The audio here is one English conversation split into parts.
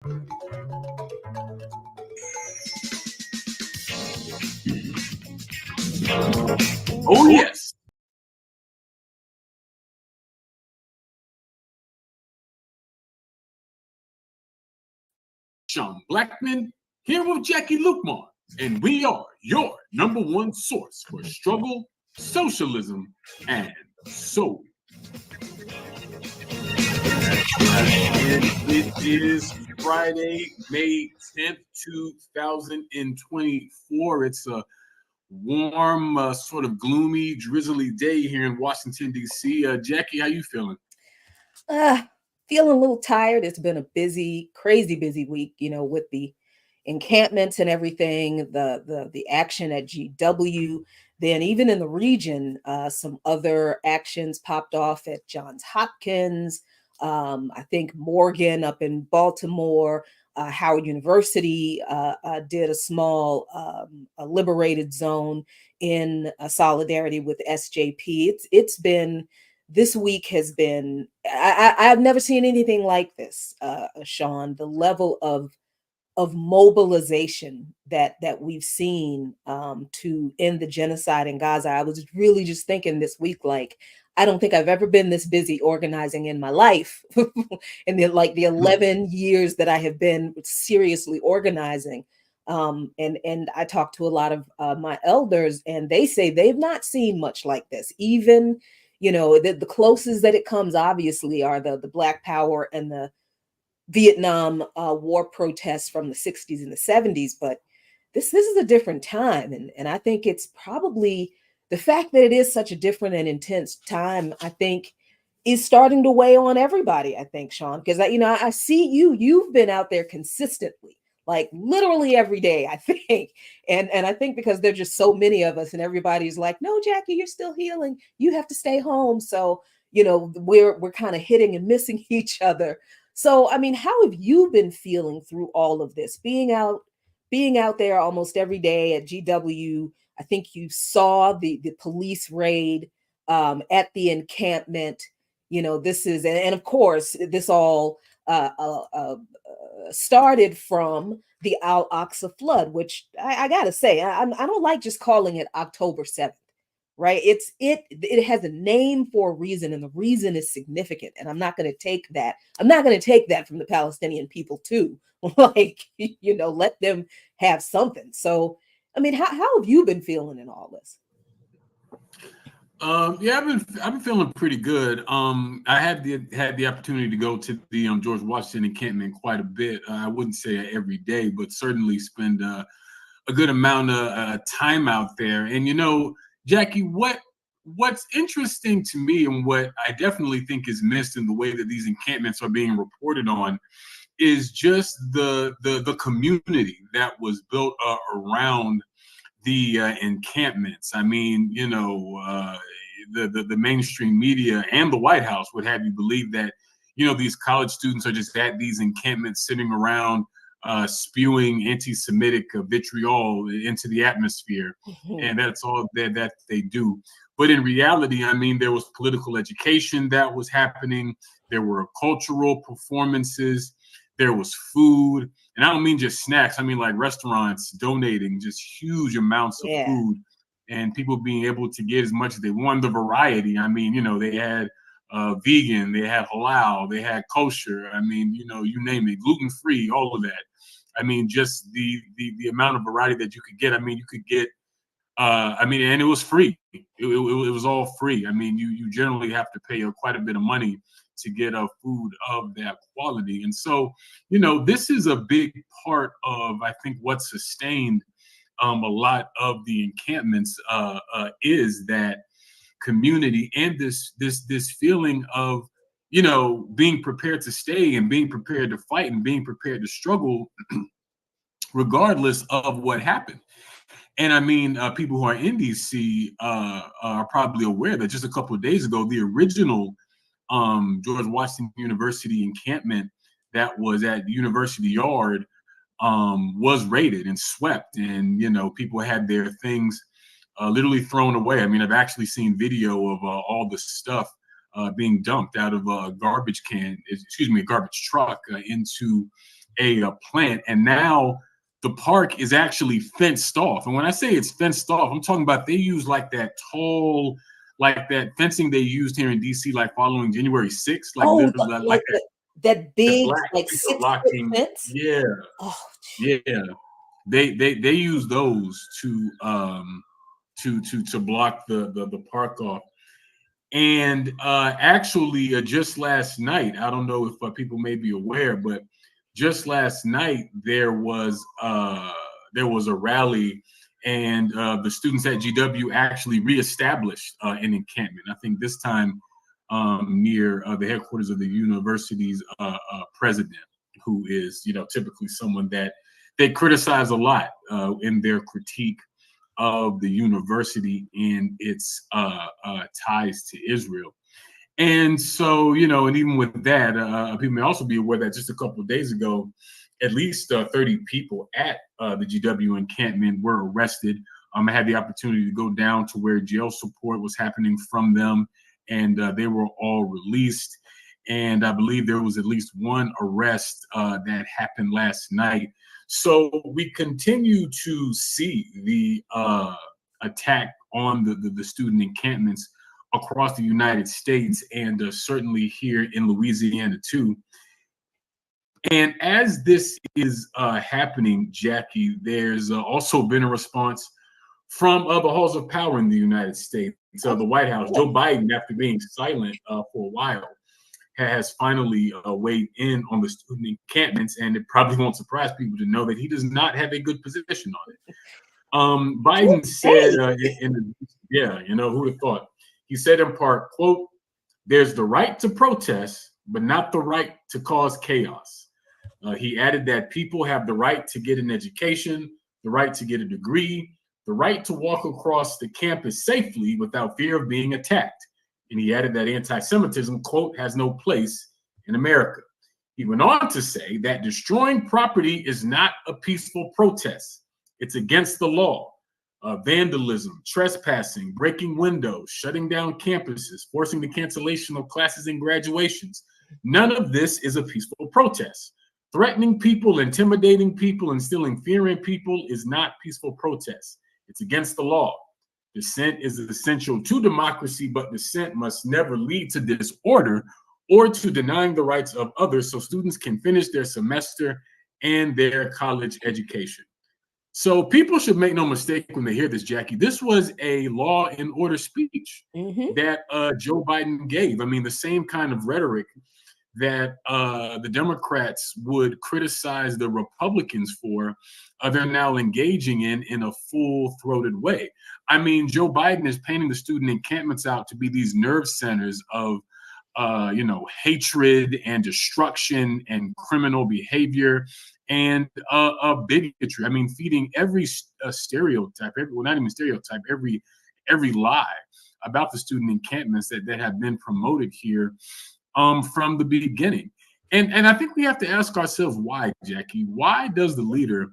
Oh, yes. Sean Blackman here with Jacquie Lukemar, and we are your #1 source for struggle, socialism, and soul. And it is Friday, May 10th, 2024. It's a warm, sort of gloomy, drizzly day here in Washington, D.C. Jacquie, how you feeling? Feeling a little tired. It's been a busy, crazy busy week, with the encampments and everything, the action at GW. Then even in the region, some other actions popped off at Johns Hopkins. I think Morgan up in Baltimore, Howard University did a small a liberated zone in solidarity with SJP. It's been This week has been, I've never seen anything like this, Sean. The level of mobilization that we've seen to end the genocide in Gaza. I was really just thinking this week, like, I don't think I've ever been this busy organizing in my life. In the 11 years that I have been seriously organizing. And I talked to a lot of my elders, and they say they've not seen much like this. Even, the closest that it comes, obviously, are the Black Power and the Vietnam War protests from the 60s and the 70s. But this is a different time. And I think it's probably the fact that it is such a different and intense time, I think, is starting to weigh on everybody, I think, Sean, because I see you've been out there consistently, like literally every day, I think. And I think because there's just so many of us, and everybody's like, no, Jacquie, you're still healing. You have to stay home. So, we're kind of hitting and missing each other. So, I mean, how have you been feeling through all of this? Being out there almost every day at GW. I think you saw the police raid at the encampment. This is, and of course, this all started from the Al-Aqsa flood, which I gotta say, I don't like just calling it October 7th, right? It has a name for a reason, and the reason is significant. And I'm not going to take that. I'm not going to take that from the Palestinian people too. Like, let them have something. So, I mean, how have you been feeling in all this? Yeah, I've been feeling pretty good. I had the opportunity to go to the George Washington encampment quite a bit. I wouldn't say every day, but certainly spend a good amount of time out there. And Jacquie, what's interesting to me, and what I definitely think is missed in the way that these encampments are being reported on, is just the community that was built around the encampments. I mean, the mainstream media and the White House would have you believe that, these college students are just at these encampments sitting around spewing anti-Semitic vitriol into the atmosphere. And that's all that they do. But in reality, I mean, there was political education that was happening. There were cultural performances. There was food. And I don't mean just snacks. I mean, like, restaurants donating just huge amounts of food, and people being able to get as much as they want. The variety. I mean, they had vegan, they had halal, they had kosher. I mean, you name it, gluten-free, all of that. I mean, just the amount of variety that you could get. I mean, you could get, and it was free. It was all free. I mean, you generally have to pay quite a bit of money to get food of that quality. And so, this is a big part of, I think, what sustained a lot of the encampments is that community and this feeling of, being prepared to stay and being prepared to fight and being prepared to struggle regardless of what happened. And I mean, people who are in DC are probably aware that just a couple of days ago, the original George Washington University encampment that was at University Yard was raided and swept, and people had their things literally thrown away. I mean, I've actually seen video of all the stuff being dumped out of a garbage truck into a plant, and now the park is actually fenced off. And when I say it's fenced off, I'm talking about they use like that tall, like that fencing they used here in DC, like following January 6th, like Oh, literally like like that that big, black like 6-foot interlocking. fence. Yeah, Oh, yeah. They use those to block the park off. And actually, just last night, I don't know if people may be aware, but just last night there was a rally, and the students at GW actually reestablished an encampment. I think this time near the headquarters of the university's president, who is typically someone that they criticize a lot in their critique of the university and its ties to Israel. And so, and even with that, people may also be aware that just a couple of days ago, at least 30 people at the GW encampment were arrested. I had the opportunity to go down to where jail support was happening from them, and they were all released. And I believe there was at least one arrest that happened last night. So we continue to see the attack on the student encampments across the United States, and certainly here in Louisiana too. And as this is happening, Jacquie, there's also been a response from the halls of power in the United States. The White House, Joe Biden, after being silent for a while, has finally weighed in on the student encampments, and it probably won't surprise people to know that he does not have a good position on it. Biden said, who'd have thought? He said in part, quote, "There's the right to protest, but not the right to cause chaos." He added that people have the right to get an education, the right to get a degree, the right to walk across the campus safely without fear of being attacked. And he added that anti-Semitism, quote, "has no place in America." He went on to say that destroying property is not a peaceful protest. It's against the law. Vandalism, trespassing, breaking windows, shutting down campuses, forcing the cancellation of classes and graduations. None of this is a peaceful protest. Threatening people, intimidating people, instilling fear in people is not peaceful protest. It's against the law. Dissent is essential to democracy, but dissent must never lead to disorder or to denying the rights of others so students can finish their semester and their college education. So people should make no mistake when they hear this, Jacquie. This was a law and order speech that Joe Biden gave. I mean, the same kind of rhetoric that the Democrats would criticize the Republicans for, they're now engaging in a full-throated way. I mean, Joe Biden is painting the student encampments out to be these nerve centers of, hatred and destruction and criminal behavior and bigotry. I mean, feeding every stereotype, not even stereotype, every lie about the student encampments that have been promoted here from the beginning. And I think we have to ask ourselves why, Jacquie. Why does the leader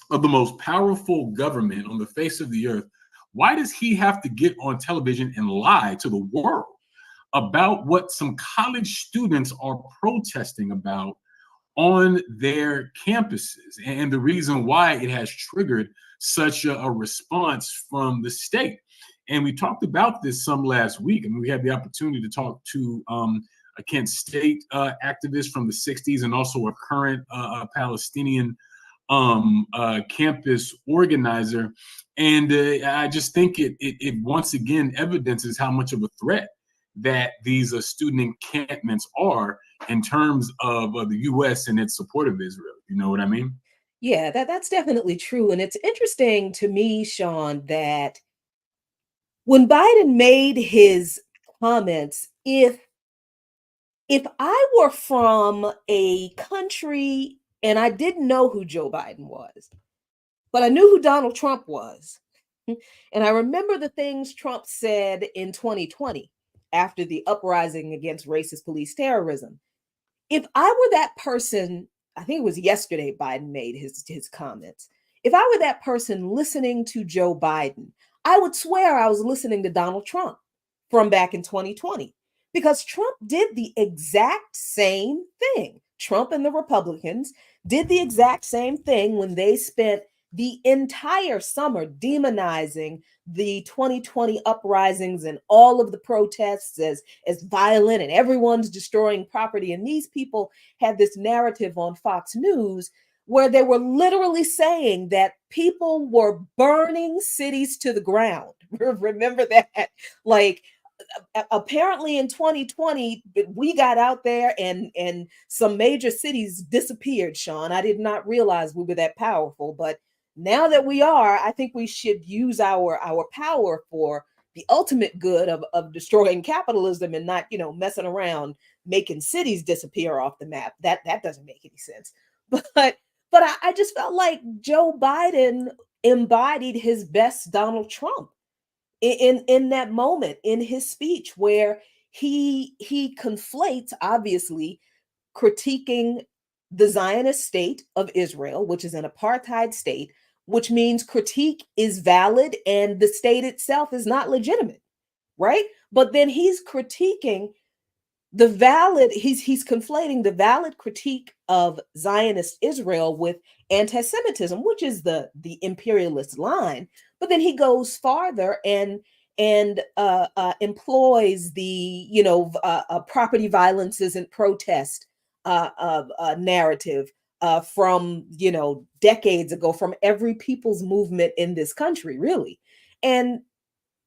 of the most powerful government on the face of the earth, why does he have to get on television and lie to the world about what some college students are protesting about on their campuses, and the reason why it has triggered such a response from the state? And we talked about this some last week. I mean, we had the opportunity to talk to a Kent State activist from the 60s and also a current Palestinian campus organizer. And I just think it once again evidences how much of a threat that these student encampments are in terms of the U.S. and its support of Israel. You know what I mean? Yeah, that's definitely true. And it's interesting to me, Sean, that when Biden made his comments, if I were from a country and I didn't know who Joe Biden was, but I knew who Donald Trump was, and I remember the things Trump said in 2020 after the uprising against racist police terrorism. If I were that person, I think it was yesterday Biden made his comments. If I were that person listening to Joe Biden, I would swear I was listening to Donald Trump from back in 2020, because Trump did the exact same thing. Trump and the Republicans did the exact same thing when they spent the entire summer demonizing the 2020 uprisings and all of the protests as violent and everyone's destroying property. And these people had this narrative on Fox News where they were literally saying that people were burning cities to the ground. Remember that? Like, apparently in 2020 we got out there and some major cities disappeared, Sean. I did not realize we were that powerful, but now that we are, I think we should use our power for the ultimate good of destroying capitalism and not, messing around making cities disappear off the map. That doesn't make any sense. But I just felt like Joe Biden embodied his best Donald Trump in that moment in his speech, where he conflates, obviously, critiquing the Zionist state of Israel, which is an apartheid state, which means critique is valid and the state itself is not legitimate, right? But then he's critiquing he's conflating the valid critique of Zionist Israel with anti-Semitism, which is the imperialist line. But then he goes farther and employs the property violence isn't protest narrative from decades ago, from every people's movement in this country, really. And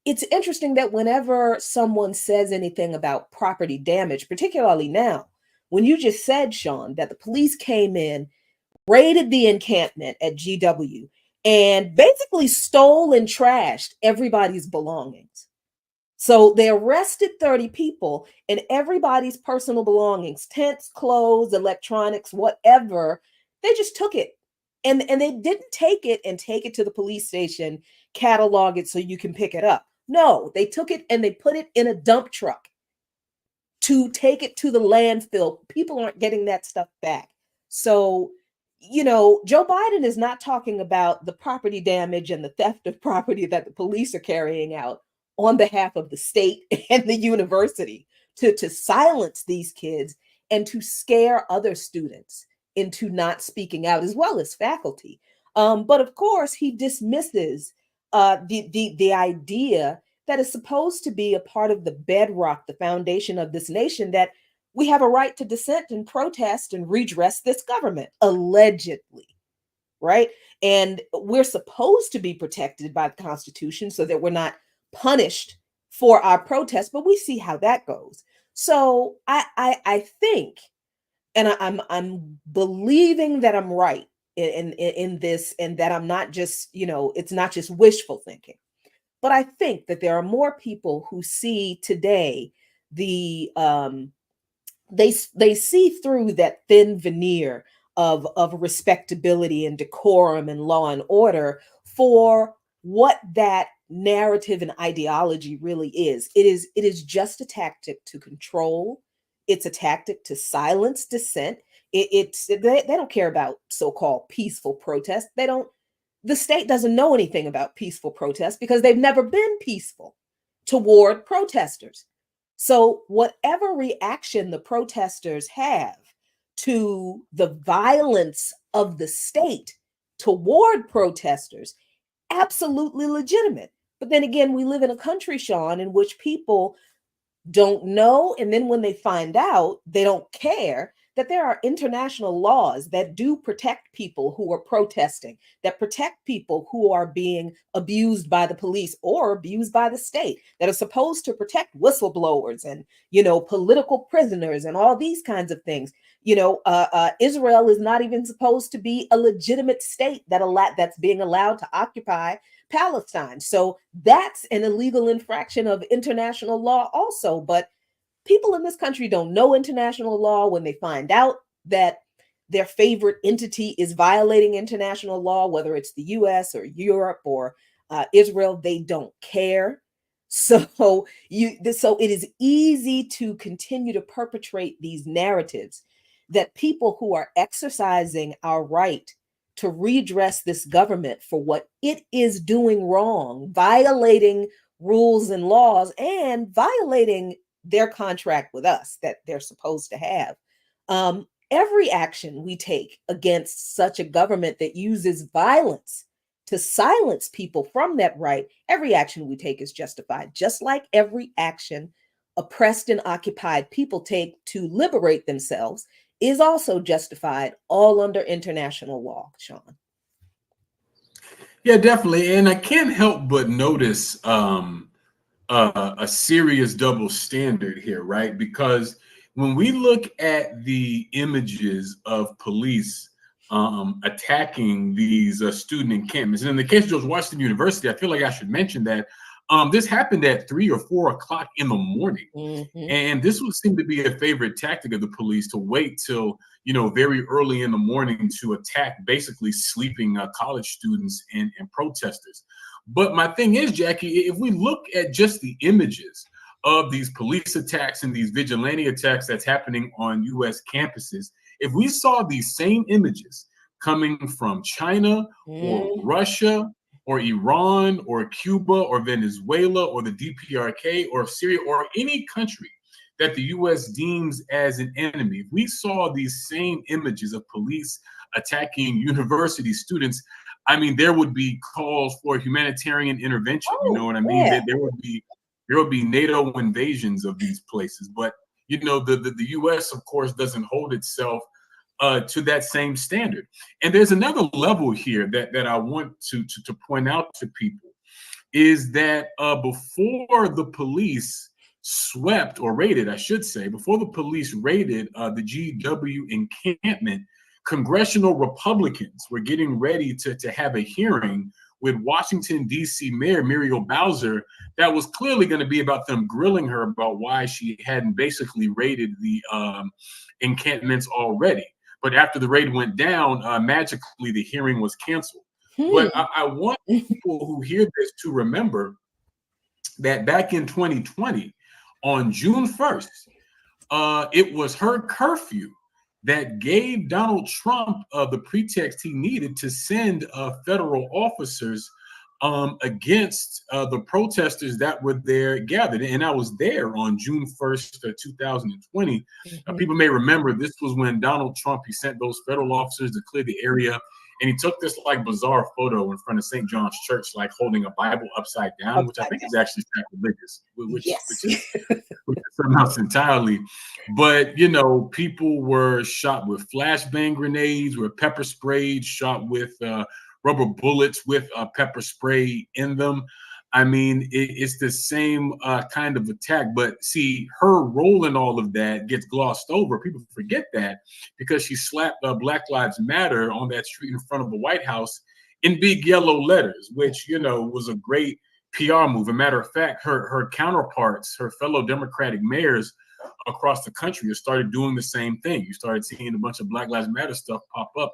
it's interesting that whenever someone says anything about property damage, particularly now, when you just said, Sean, that the police came in, raided the encampment at GW, and basically stole and trashed everybody's belongings. So they arrested 30 people and everybody's personal belongings, tents, clothes, electronics, whatever, they just took it. And they didn't take it to the police station, catalog it so you can pick it up. No, they took it and they put it in a dump truck to take it to the landfill. People aren't getting that stuff back. So, Joe Biden is not talking about the property damage and the theft of property that the police are carrying out on behalf of the state and the university to silence these kids and to scare other students into not speaking out, as well as faculty. But of course, he dismisses the idea that is supposed to be a part of the bedrock, the foundation of this nation, that we have a right to dissent and protest and redress this government, allegedly, right? And we're supposed to be protected by the Constitution so that we're not punished for our protests, but we see how that goes. So I think, and I'm believing that I'm right in this, and that I'm not just, it's not just wishful thinking. But I think that there are more people who see today they see through that thin veneer of respectability and decorum and law and order for what that narrative and ideology really is. It is just a tactic to control. It's a tactic to silence dissent. They don't care about so-called peaceful protest. The state doesn't know anything about peaceful protest because they've never been peaceful toward protesters. So whatever reaction the protesters have to the violence of the state toward protesters, absolutely legitimate. But then again, we live in a country, Sean, in which people don't know, and then when they find out, they don't care that there are international laws that do protect people who are protesting, that protect people who are being abused by the police or abused by the state, that are supposed to protect whistleblowers and, political prisoners and all these kinds of things. Israel is not even supposed to be a legitimate state that's being allowed to occupy Palestine. So that's an illegal infraction of international law also. But people in this country don't know international law. When they find out that their favorite entity is violating international law, whether it's the US or Europe or Israel, they don't care. So it is easy to continue to perpetrate these narratives that people who are exercising our right to redress this government for what it is doing wrong, violating rules and laws, and violating their contract with us that they're supposed to have. every action we take against such a government that uses violence to silence people from that right, every action we take is justified, just like every action oppressed and occupied people take to liberate themselves is also justified, all under international law, Sean. Yeah, definitely. And I can't help but notice a serious double standard here, right? Because when we look at the images of police attacking these student encampments, and in the case of George Washington University, I feel like I should mention that this happened at 3 or 4 o'clock in the morning. And this would seem to be a favorite tactic of the police, to wait till, very early in the morning to attack basically sleeping college students and protesters. But my thing is, Jacquie, if we look at just the images of these police attacks and these vigilante attacks that's happening on U.S. campuses, if we saw these same images coming from China or Russia or Iran or Cuba or Venezuela or the DPRK or Syria or any country that the U.S. deems as an enemy, if we saw these same images of police attacking university students, I mean, there would be calls for humanitarian intervention. You know what I mean? Yeah. There would be NATO invasions of these places. But the U.S. of course doesn't hold itself to that same standard. And there's another level here that I want to point out to people, is that before the police swept or raided, I should say, before the police raided the GW encampment, congressional Republicans were getting ready to have a hearing with Washington, D.C. Mayor Muriel Bowser that was clearly going to be about them grilling her about why she hadn't basically raided the encampments already. But after the raid went down, magically the hearing was canceled. But I want people who hear this to remember that back in 2020, on June 1st, it was her curfew that gave Donald Trump the pretext he needed to send federal officers against the protesters that were there gathered. And I was there on June 1st, 2020. People may remember this was when Donald Trump, he sent those federal officers to clear the area. And he took this like bizarre photo in front of St. John's Church, like holding a Bible upside down, which I think is actually sacrilegious, which is something else entirely. But, people were shot with flashbang grenades, were pepper sprayed, shot with rubber bullets with pepper spray in them. I mean, it's the same kind of attack. But see, her role in all of that gets glossed over. People forget that because she slapped Black Lives Matter on that street in front of the White House in big yellow letters, which, was a great PR move. As a matter of fact, her counterparts, her fellow Democratic mayors across the country have started doing the same thing. You started seeing a bunch of Black Lives Matter stuff pop up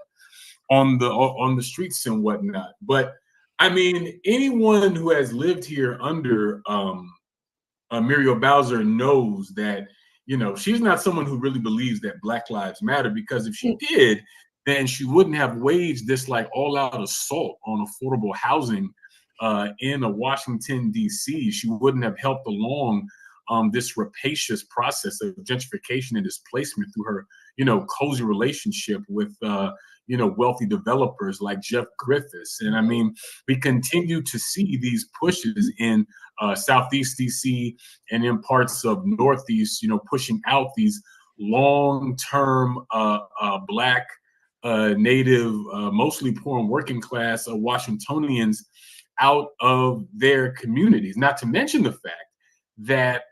on the streets and whatnot. But I mean, anyone who has lived here under Muriel Bowser knows that, she's not someone who really believes that Black Lives Matter, because if she did, then she wouldn't have waged this like all-out assault on affordable housing in Washington, D.C. She wouldn't have helped along this rapacious process of gentrification and displacement through her, cozy relationship with wealthy developers like Jeff Griffiths. And I mean, we continue to see these pushes in Southeast DC and in parts of Northeast, pushing out these long-term Black, Native, mostly poor and working class Washingtonians out of their communities. Not to mention the fact that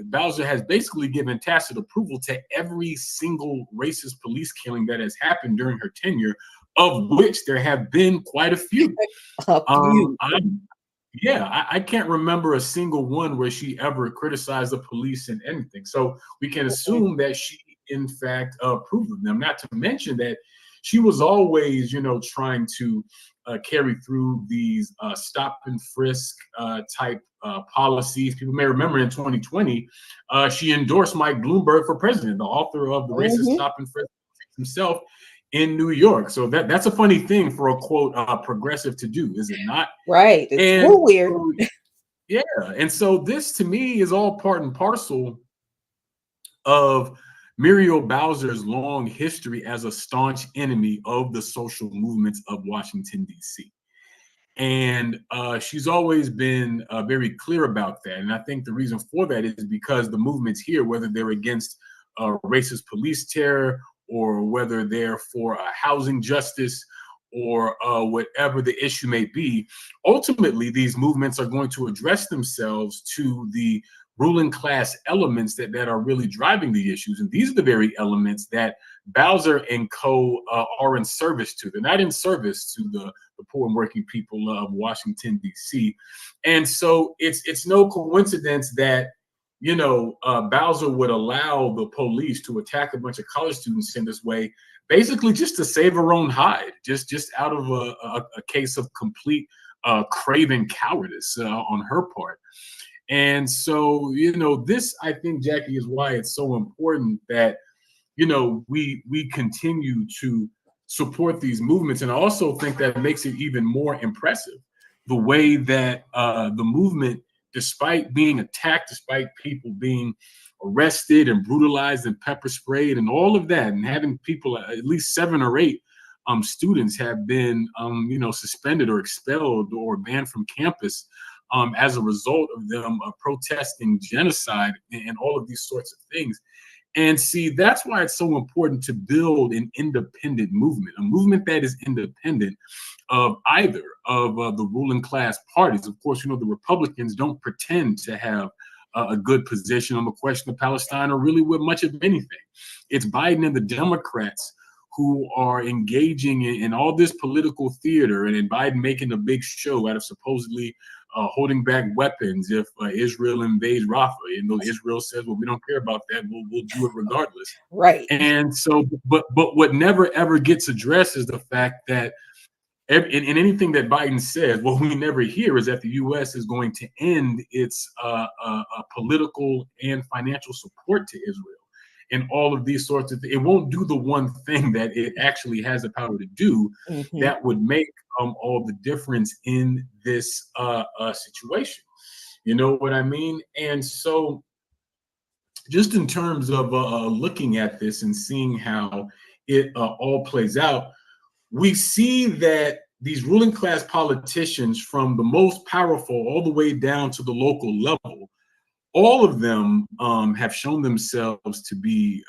Bowser has basically given tacit approval to every single racist police killing that has happened during her tenure, of which there have been quite a few. I can't remember a single one where she ever criticized the police in anything. So we can assume that she, in fact, approved of them. Not to mention that she was always, trying to carry through these stop and frisk type policies. People may remember in 2020, she endorsed Mike Bloomberg for president, the author of the racist stop and frisk himself in New York. So that's a funny thing for a quote progressive to do, is it not? Right. It's so weird. And so this to me is all part and parcel of Muriel Bowser's long history as a staunch enemy of the social movements of Washington, D.C. And she's always been very clear about that. And I think the reason for that is because the movements here, whether they're against racist police terror or whether they're for housing justice or whatever the issue may be, ultimately these movements are going to address themselves to the ruling class elements that are really driving the issues. And these are the very elements that Bowser and co are in service to. They're not in service to the poor and working people of Washington, D.C. And so it's no coincidence that, you know, Bowser would allow the police to attack a bunch of college students in this way, basically just to save her own hide, just out of a case of complete craven cowardice on her part. And so, you know, this, I think, Jacquie, is why it's so important that, you know, we continue to support these movements. And I also think that makes it even more impressive the way that the movement, despite being attacked, despite people being arrested and brutalized and pepper sprayed and all of that, and having people, at least 7 or 8 students have been, you know, suspended or expelled or banned from campus as a result of them protesting genocide and all of these sorts of things. And see, that's why it's so important to build an independent movement, a movement that is independent of either of the ruling class parties. Of course, you know, the Republicans don't pretend to have a good position on the question of Palestine or really with much of anything. It's Biden and the Democrats who are engaging in all this political theater, and Biden making a big show out of supposedly holding back weapons if Israel invades Rafa. And though Israel says, well, we don't care about that, we'll do it regardless. Right. And so, but what never ever gets addressed is the fact that in anything that Biden says, what we never hear is that the U.S. is going to end its political and financial support to Israel. And all of these sorts of things. It won't do the one thing that it actually has the power to do that would make all the difference in this situation. You know what I mean? And so just in terms of looking at this and seeing how it all plays out, we see that these ruling class politicians, from the most powerful all the way down to the local level, all of them have shown themselves to be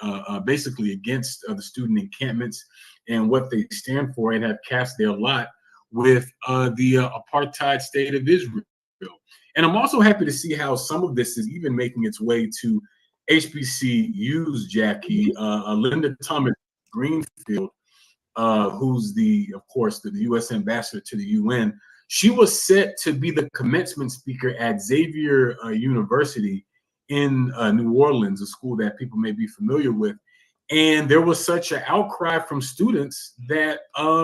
basically against the student encampments and what they stand for, and have cast their lot with the apartheid state of Israel. And I'm also happy to see how some of this is even making its way to HBCUs, Jacquie. Linda Thomas Greenfield, who's of course, the U.S. ambassador to the UN. She was set to be the commencement speaker at Xavier University in New Orleans, a school that people may be familiar with. And there was such an outcry from students that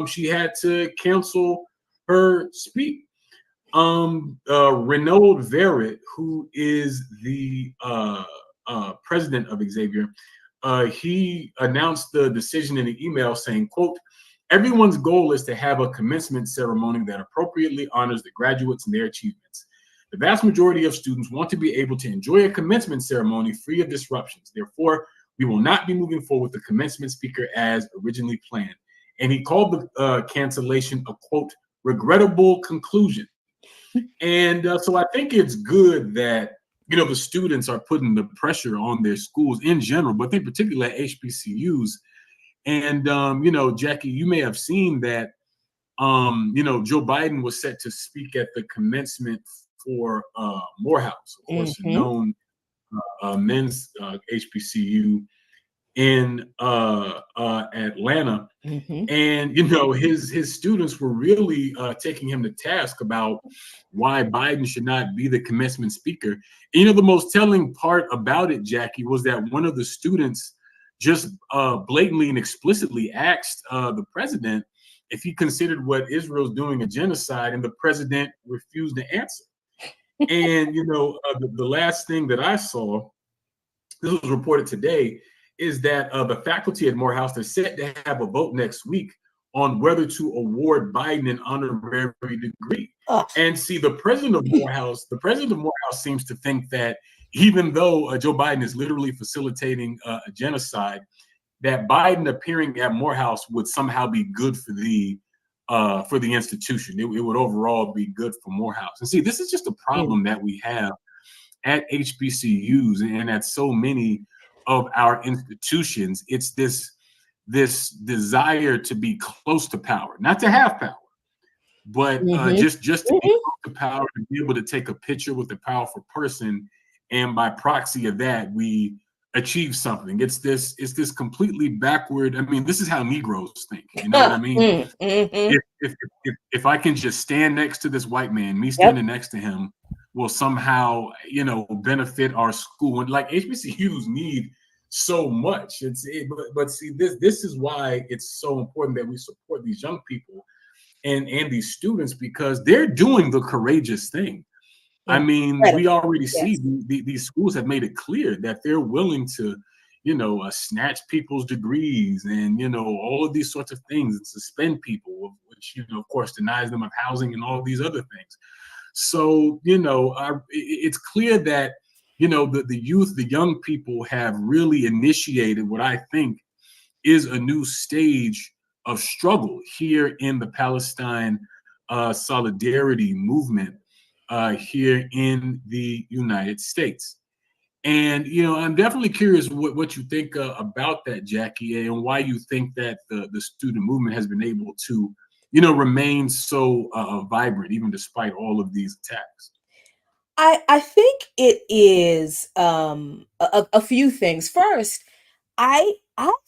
she had to cancel her speech. Renaud Verrett, who is the president of Xavier, he announced the decision in an email saying, quote, "Everyone's goal is to have a commencement ceremony that appropriately honors the graduates and their achievements. The vast majority of students want to be able to enjoy a commencement ceremony free of disruptions. Therefore, we will not be moving forward with the commencement speaker as originally planned." And he called the cancellation a, quote, "regrettable conclusion." And so I think it's good that, you know, the students are putting the pressure on their schools in general, but in particular at HBCUs. And, you know, Jacquie, you may have seen that, you know, Joe Biden was set to speak at the commencement for Morehouse, of course, a known men's HBCU in Atlanta. And, you know, his students were really taking him to task about why Biden should not be the commencement speaker. And, you know, the most telling part about it, Jacquie, was that one of the students just blatantly and explicitly asked the president if he considered what Israel's doing a genocide, and the president refused to answer. And, you know, the last thing that I saw, this was reported today, is that the faculty at Morehouse are set to have a vote next week on whether to award Biden an honorary degree. And see, the president of Morehouse seems to think that even though Joe Biden is literally facilitating a genocide, that Biden appearing at Morehouse would somehow be good for the institution. It would overall be good for Morehouse. And see, this is just a problem that we have at HBCUs and at so many of our institutions. It's this desire to be close to power, not to have power, but just to be close to power, to be able to take a picture with a powerful person, and by proxy of that, we achieve something. It's this completely backward. I mean, this is how Negroes think. You know what I mean? If I can just stand next to this white man, me standing next to him will somehow, benefit our school. And like HBCUs need so much. But see, this is why it's so important that we support these young people and these students, because they're doing the courageous thing. I mean, we already see these schools have made it clear that they're willing to, snatch people's degrees and, all of these sorts of things, and suspend people, which, of course, denies them of housing and all of these other things. So, it's clear that, the youth, the young people have really initiated what I think is a new stage of struggle here in the Palestine solidarity movement here in the United States. And, I'm definitely curious what you think about that, Jacquie, and why you think that the student movement has been able to, remain so vibrant, even despite all of these attacks. I think it is a few things. First, I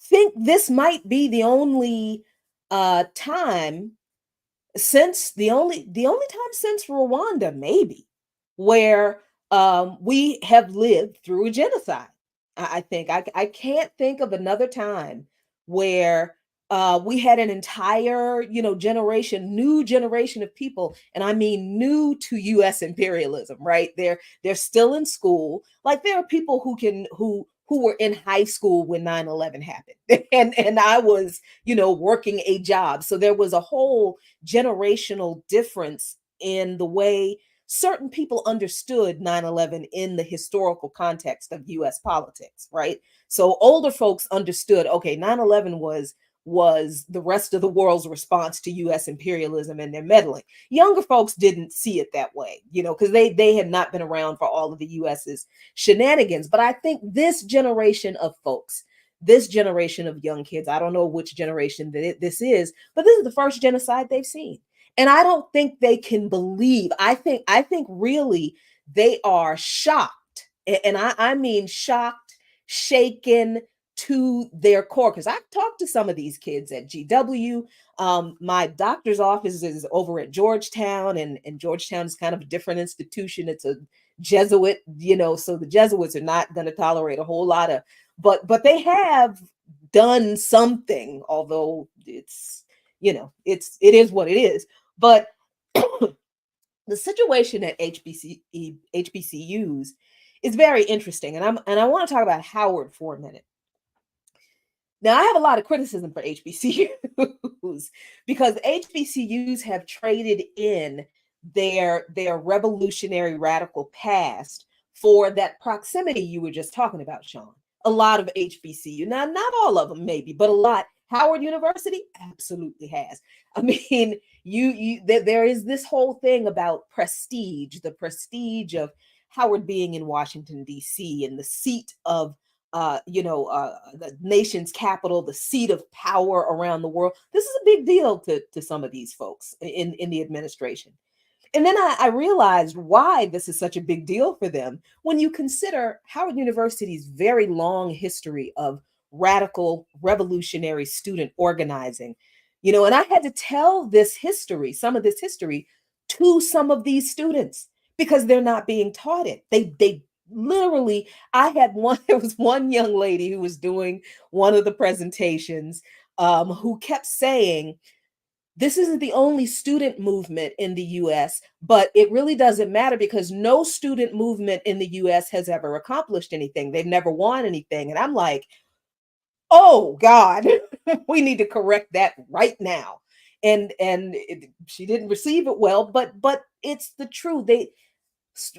think this might be the only time since the only time since Rwanda, maybe, where we have lived through a genocide. I think I can't think of another time where we had an entire, new generation of people, and I mean new to U.S. imperialism. Right? They're still in school. Like, there are people who were in high school when 9/11 happened, and I was, working a job. So there was a whole generational difference in the way certain people understood 9/11 in the historical context of US politics, right? So older folks understood, okay, 9/11 was the rest of the world's response to US imperialism and their meddling. Younger folks didn't see it that way, because they had not been around for all of the US's shenanigans. But I think this generation of folks, this generation of young kids, I don't know which generation this is, but this is the first genocide they've seen. And I don't think they can believe. I think really they are shocked. And I mean shocked, shaken to their core. Because I've talked to some of these kids at GW. My doctor's office is over at Georgetown, and Georgetown is kind of a different institution. It's a Jesuit, so the Jesuits are not going to tolerate a whole lot of, but they have done something, although it's, it is what it is. But the situation at HBCUs is very interesting, and I want to talk about Howard for a minute. Now, I have a lot of criticism for HBCUs because HBCUs have traded in their revolutionary radical past for that proximity you were just talking about, Sean. A lot of HBCU, now not all of them maybe, but a lot. Howard University absolutely has. I mean, there is this whole thing about prestige, the prestige of Howard being in Washington, D.C., and the seat of the nation's capital, the seat of power around the world. This is a big deal to some of these folks in the administration. And then I realized why this is such a big deal for them when you consider Howard University's very long history of radical revolutionary student organizing. And I had to tell this history, some of this history, to some of these students because they're not being taught it. They literally, there was one young lady who was doing one of the presentations who kept saying, this isn't the only student movement in the US, but it really doesn't matter because no student movement in the US has ever accomplished anything. They've never won anything. And I'm like, oh God, we need to correct that right now. And she didn't receive it well, but it's the truth.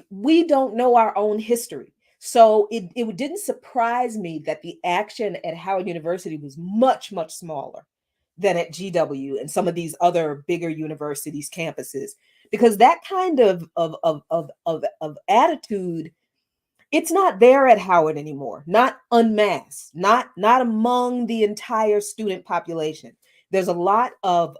We don't know our own history. So it didn't surprise me that the action at Howard University was much, much smaller than at GW and some of these other bigger universities campuses, because that kind of attitude, it's not there at Howard anymore. Not unmasked, not among the entire student population. There's a lot of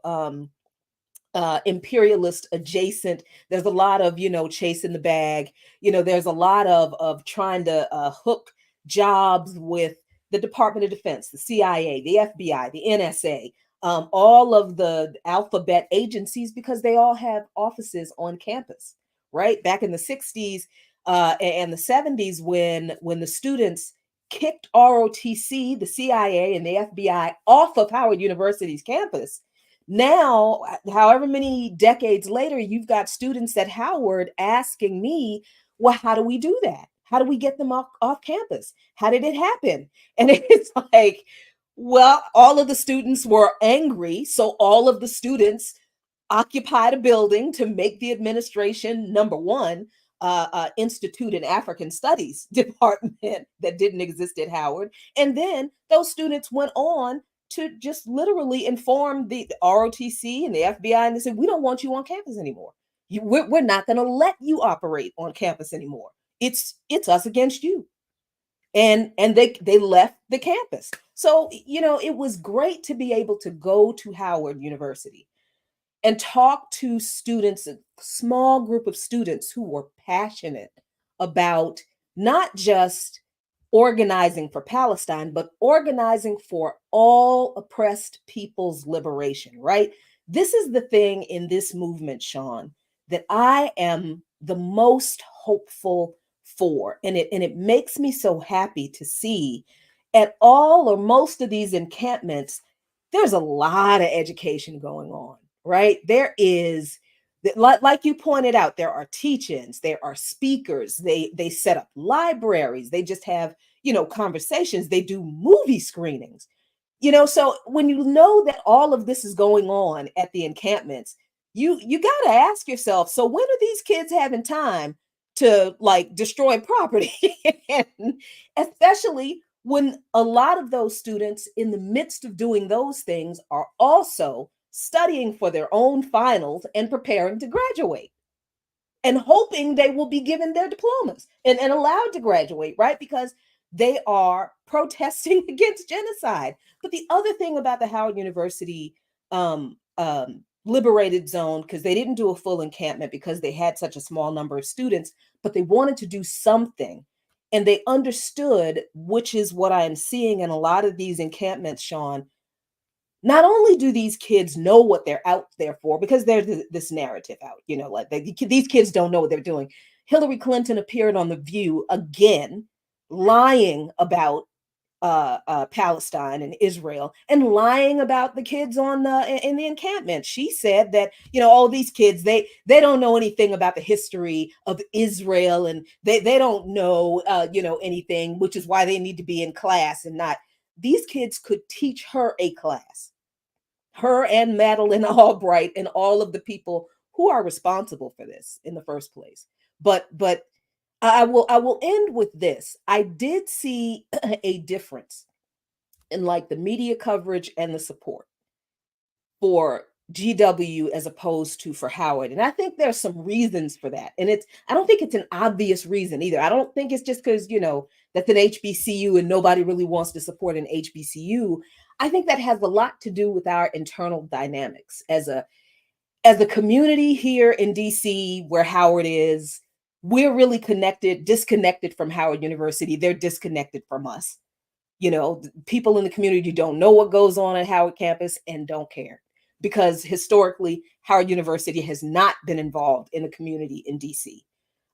imperialist adjacent. There's a lot of, chasing the bag. There's a lot of trying to hook jobs with the Department of Defense, the CIA, the FBI, the NSA, all of the alphabet agencies, because they all have offices on campus, right? Back in the 60s and the 70s, when the students kicked ROTC, the CIA, and the FBI off of Howard University's campus. Now, however many decades later, you've got students at Howard asking me, well, how do we do that? How do we get them off campus? How did it happen? And it's like, well, all of the students were angry. So all of the students occupied a building to make the administration, number one, institute an African Studies department that didn't exist at Howard. And then those students went on to just literally inform the ROTC and the FBI, and they said, we don't want you on campus anymore. We're not going to let you operate on campus anymore. It's us against you. And they left the campus. So, it was great to be able to go to Howard University and talk to students, a small group of students who were passionate about not just organizing for Palestine, but organizing for all oppressed people's liberation, right? This is the thing in this movement, Sean, that I am the most hopeful for. And it makes me so happy to see at all or most of these encampments, there's a lot of education going on, right? There is, like you pointed out, there are teach-ins, there are speakers, they set up libraries, they just have, conversations, they do movie screenings, so when you know that all of this is going on at the encampments, you got to ask yourself, so when are these kids having time to like destroy property? And especially when a lot of those students in the midst of doing those things are also studying for their own finals and preparing to graduate and hoping they will be given their diplomas and allowed to graduate, right? Because they are protesting against genocide. But the other thing about the Howard University liberated zone, because they didn't do a full encampment because they had such a small number of students, but they wanted to do something. And they understood, which is what I am seeing in a lot of these encampments, Sean. Not only do these kids know what they're out there for, because there's this narrative out, like these kids don't know what they're doing. Hillary Clinton appeared on The View again, lying about Palestine and Israel, and lying about the kids in the encampment. She said that all these kids they don't know anything about the history of Israel, and they don't know anything, which is why they need to be in class and not. These kids could teach her a class, her and Madeleine Albright and all of the people who are responsible for this in the first place. But I will end with this. I did see a difference in like the media coverage and the support for GW as opposed to for Howard. And I think there's some reasons for that. And I don't think it's an obvious reason either. I don't think it's just because, that's an HBCU and nobody really wants to support an HBCU. I think that has a lot to do with our internal dynamics as a community here in DC, where Howard is. We're really disconnected from Howard University. They're disconnected from us. People in the community don't know what goes on at Howard campus and don't care, because historically, Howard University has not been involved in the community in DC.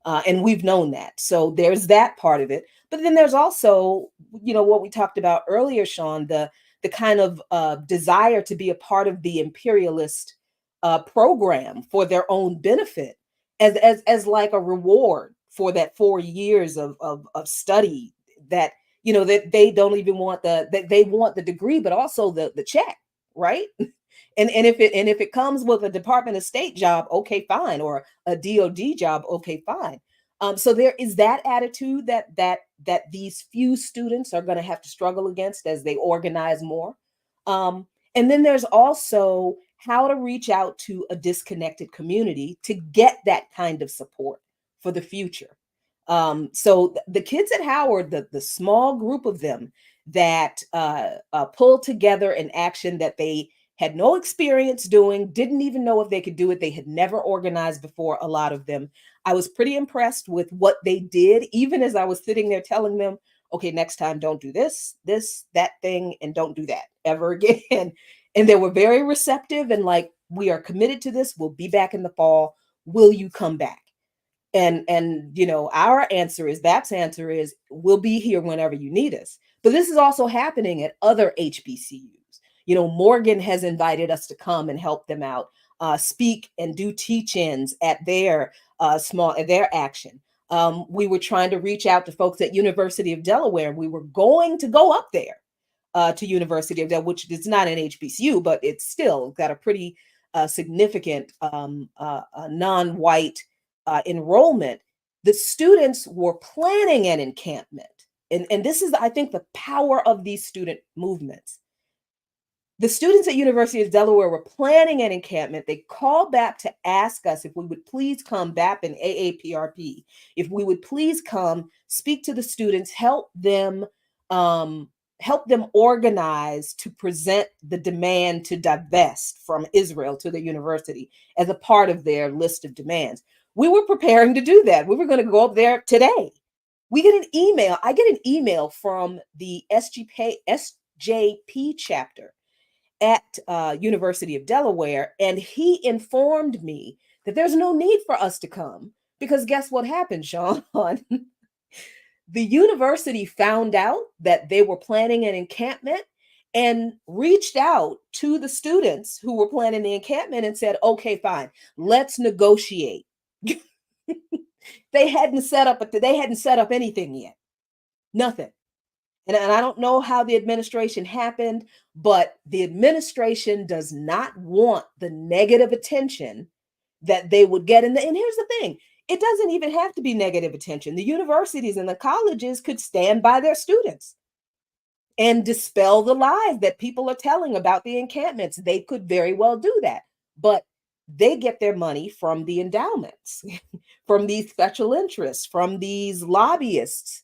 And we've known that. So there's that part of it. But then there's also, what we talked about earlier, Sean, the kind of desire to be a part of the imperialist program for their own benefit as like a reward for that 4 years of study that, that they don't even want they want the degree, but also the check, right? And if it comes with a Department of State job, okay, fine, or a DOD job, okay, fine. So there is that attitude that these few students are going to have to struggle against as they organize more. And then there's also how to reach out to a disconnected community to get that kind of support for the future. So the kids at Howard, the small group of them that pulled together an action that they had no experience doing, didn't even know if they could do it. They had never organized before, a lot of them. I was pretty impressed with what they did, even as I was sitting there telling them, okay, next time don't do this, that thing, and don't do that ever again. And they were very receptive and like, we are committed to this. We'll be back in the fall. Will you come back? And you know, our answer is, BAP's answer is, we'll be here whenever you need us. But this is also happening at other HBCUs. You know, Morgan has invited us to come and help them out, speak and do teach-ins at their their action. We were trying to reach out to folks at University of Delaware. We were going to go up there to University of Delaware, which is not an HBCU, but it's still got a pretty significant non-white enrollment. The students were planning an encampment. And this is, I think, the power of these student movements. The students at University of Delaware were planning an encampment. They called BAP to ask us if we would please come, BAP and AAPRP, if we would please come speak to the students, help them organize to present the demand to divest from Israel to the university as a part of their list of demands. We were preparing to do that. We were going to go up there today. We get an email. I get an email from the SJP chapter at University of Delaware, and he informed me that there's no need for us to come because guess what happened, Sean? The university found out that they were planning an encampment and reached out to the students who were planning the encampment and said, okay, fine, let's negotiate. They hadn't set up anything yet. Nothing. And I don't know how the administration happened, but the administration does not want the negative attention that they would get. And here's the thing, it doesn't even have to be negative attention. The universities and the colleges could stand by their students and dispel the lies that people are telling about the encampments. They could very well do that, but they get their money from the endowments, from these special interests, from these lobbyists,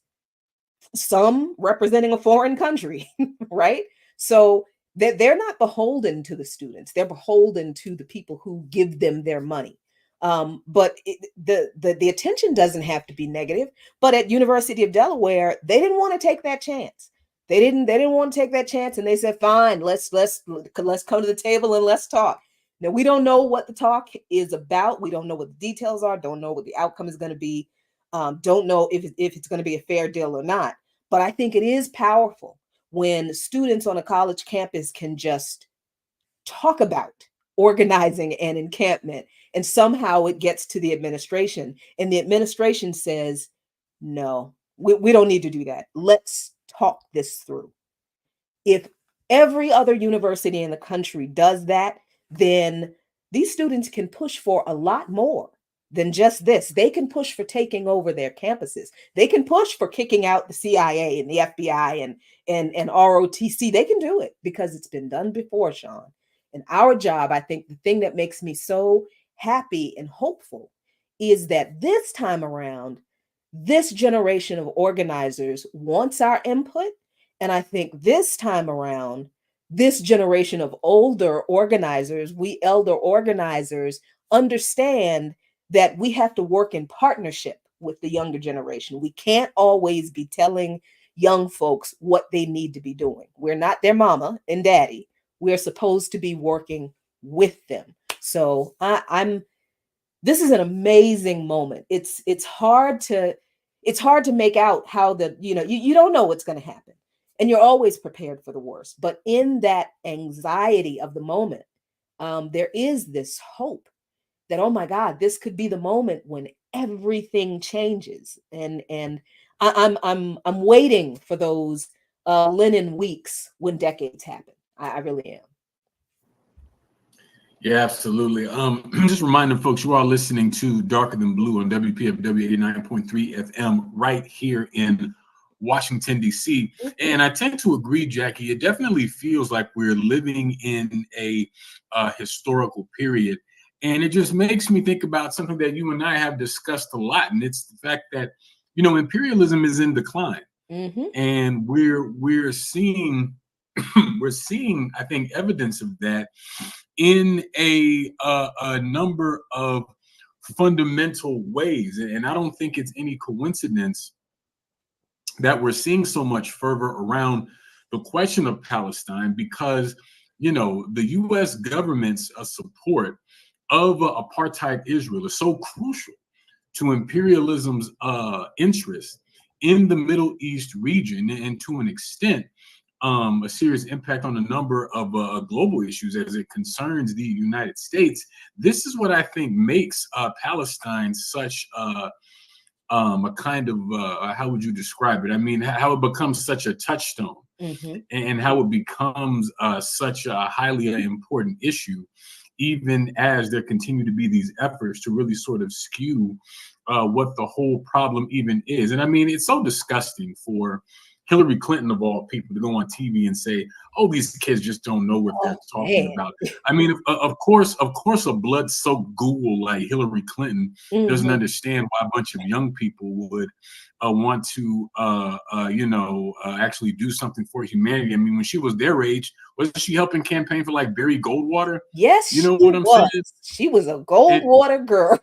some representing a foreign country, right? So they're not beholden to the students. They're beholden to the people who give them their money. But the attention doesn't have to be negative. But at University of Delaware, they didn't want to take that chance. They didn't want to take that chance, and they said, "Fine, let's come to the table and let's talk." Now we don't know what the talk is about. We don't know what the details are. Don't know what the outcome is going to be. Don't know if it's going to be a fair deal or not. But I think it is powerful when students on a college campus can just talk about organizing an encampment and somehow it gets to the administration and the administration says, no, we don't need to do that. Let's talk this through. If every other university in the country does that, then these students can push for a lot more than just this. They can push for taking over their campuses. They can push for kicking out the CIA and the FBI and ROTC. They can do it because it's been done before, Sean. And our job, I think the thing that makes me so happy and hopeful is that this time around, this generation of organizers wants our input. And I think this time around, this generation of older organizers, we elder organizers, understand that we have to work in partnership with the younger generation. We can't always be telling young folks what they need to be doing. We're not their mama and daddy. We're supposed to be working with them. So this is an amazing moment. It's hard to make out how you don't know what's going to happen. And you're always prepared for the worst. But in that anxiety of the moment, there is this hope that, oh my God, this could be the moment when everything changes. And I'm waiting for those linen weeks when decades happen. I really am. Yeah, absolutely. Just reminding folks, you are listening to Darker Than Blue on WPFW 89.3 FM right here in Washington, D.C. Mhm. And I tend to agree, Jackie. It definitely feels like we're living in a historical period. And it just makes me think about something that you and I have discussed a lot. And it's the fact that, imperialism is in decline. Mhm. And we're seeing we're seeing, I think, evidence of that in a number of fundamental ways. And I don't think it's any coincidence that we're seeing so much fervor around the question of Palestine because, the U.S. government's support of apartheid Israel is so crucial to imperialism's interest in the Middle East region, and to an extent, a serious impact on a number of global issues as it concerns the United States. This is what I think makes Palestine such a kind of how would you describe it? I mean, how it becomes such a touchstone, Mhm. and how it becomes such a highly important issue, even as there continue to be these efforts to really sort of skew what the whole problem even is. And I mean, it's so disgusting for Hillary Clinton, of all people, to go on TV and say, "Oh, these kids just don't know what they're Oh talking man. about." I mean, of course, a blood-soaked ghoul like Hillary Clinton doesn't Mhm. understand why a bunch of young people would want to, actually do something for humanity. I mean, when she was their age, wasn't she helping campaign for like Barry Goldwater? Yes, You she know what I'm saying? was. She was a And Goldwater girl.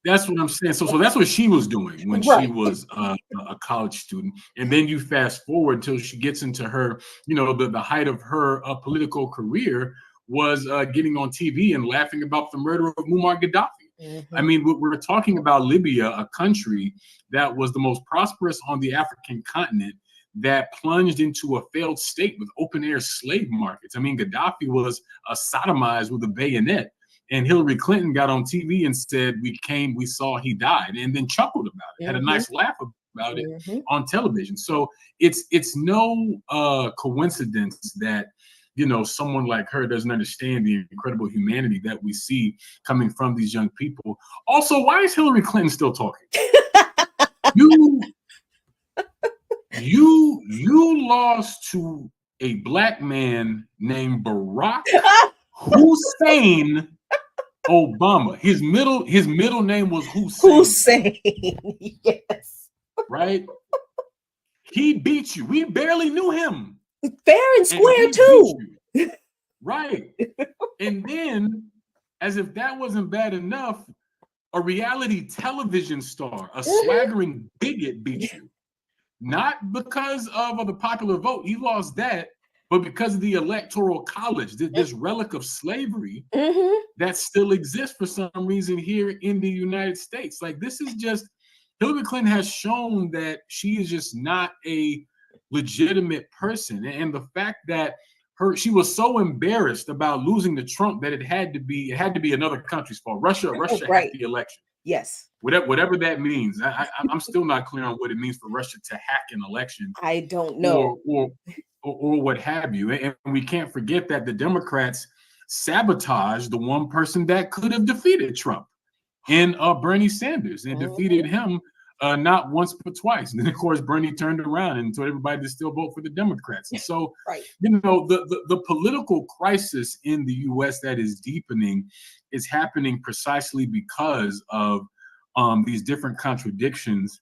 that's what I'm saying. So that's what she was doing when she Right. was a college student. And then you fast forward until she gets into her, the height of her political career was getting on TV and laughing about the murder of Muammar Gaddafi. I Mhm. mean, we're talking about Libya, a country that was the most prosperous on the African continent, that plunged into a failed state with open air slave markets. I mean, Gaddafi was sodomized with a bayonet. And Hillary Clinton got on TV and said, we saw he died, and then chuckled about it, had a Mhm. nice laugh about it Mhm. on television. So it's no coincidence that someone like her doesn't understand the incredible humanity that we see coming from these young people. Also, why is Hillary Clinton still talking? You you lost to a black man named Barack Hussein Obama. His middle name was Hussein, Hussein. Yes. right? He beat you. We barely knew him, Fair and and square he beat too. you, right? And then, as if that wasn't bad enough, a reality television star, a Mhm. swaggering bigot, beat you. Not because of the popular vote, he lost that, but because of the electoral college, this relic of slavery Mhm. that still exists for some reason here in the United States. Like, this is just, Hillary Clinton has shown that she is just not a legitimate person. And the fact that she was so embarrassed about losing to Trump that it had to be another country's fault. Russia hacked Right. the election. Yes. Whatever that means. I'm still not clear on what it means for Russia to hack an election, I don't know. or or or what have you. And we can't forget that the Democrats sabotaged the one person that could have defeated Trump in Bernie Sanders, and defeated Mhm. him not once but twice. And then, of course, Bernie turned around and told everybody to still vote for the Democrats. And so, Right. the political crisis in the U.S. that is deepening is happening precisely because of these different contradictions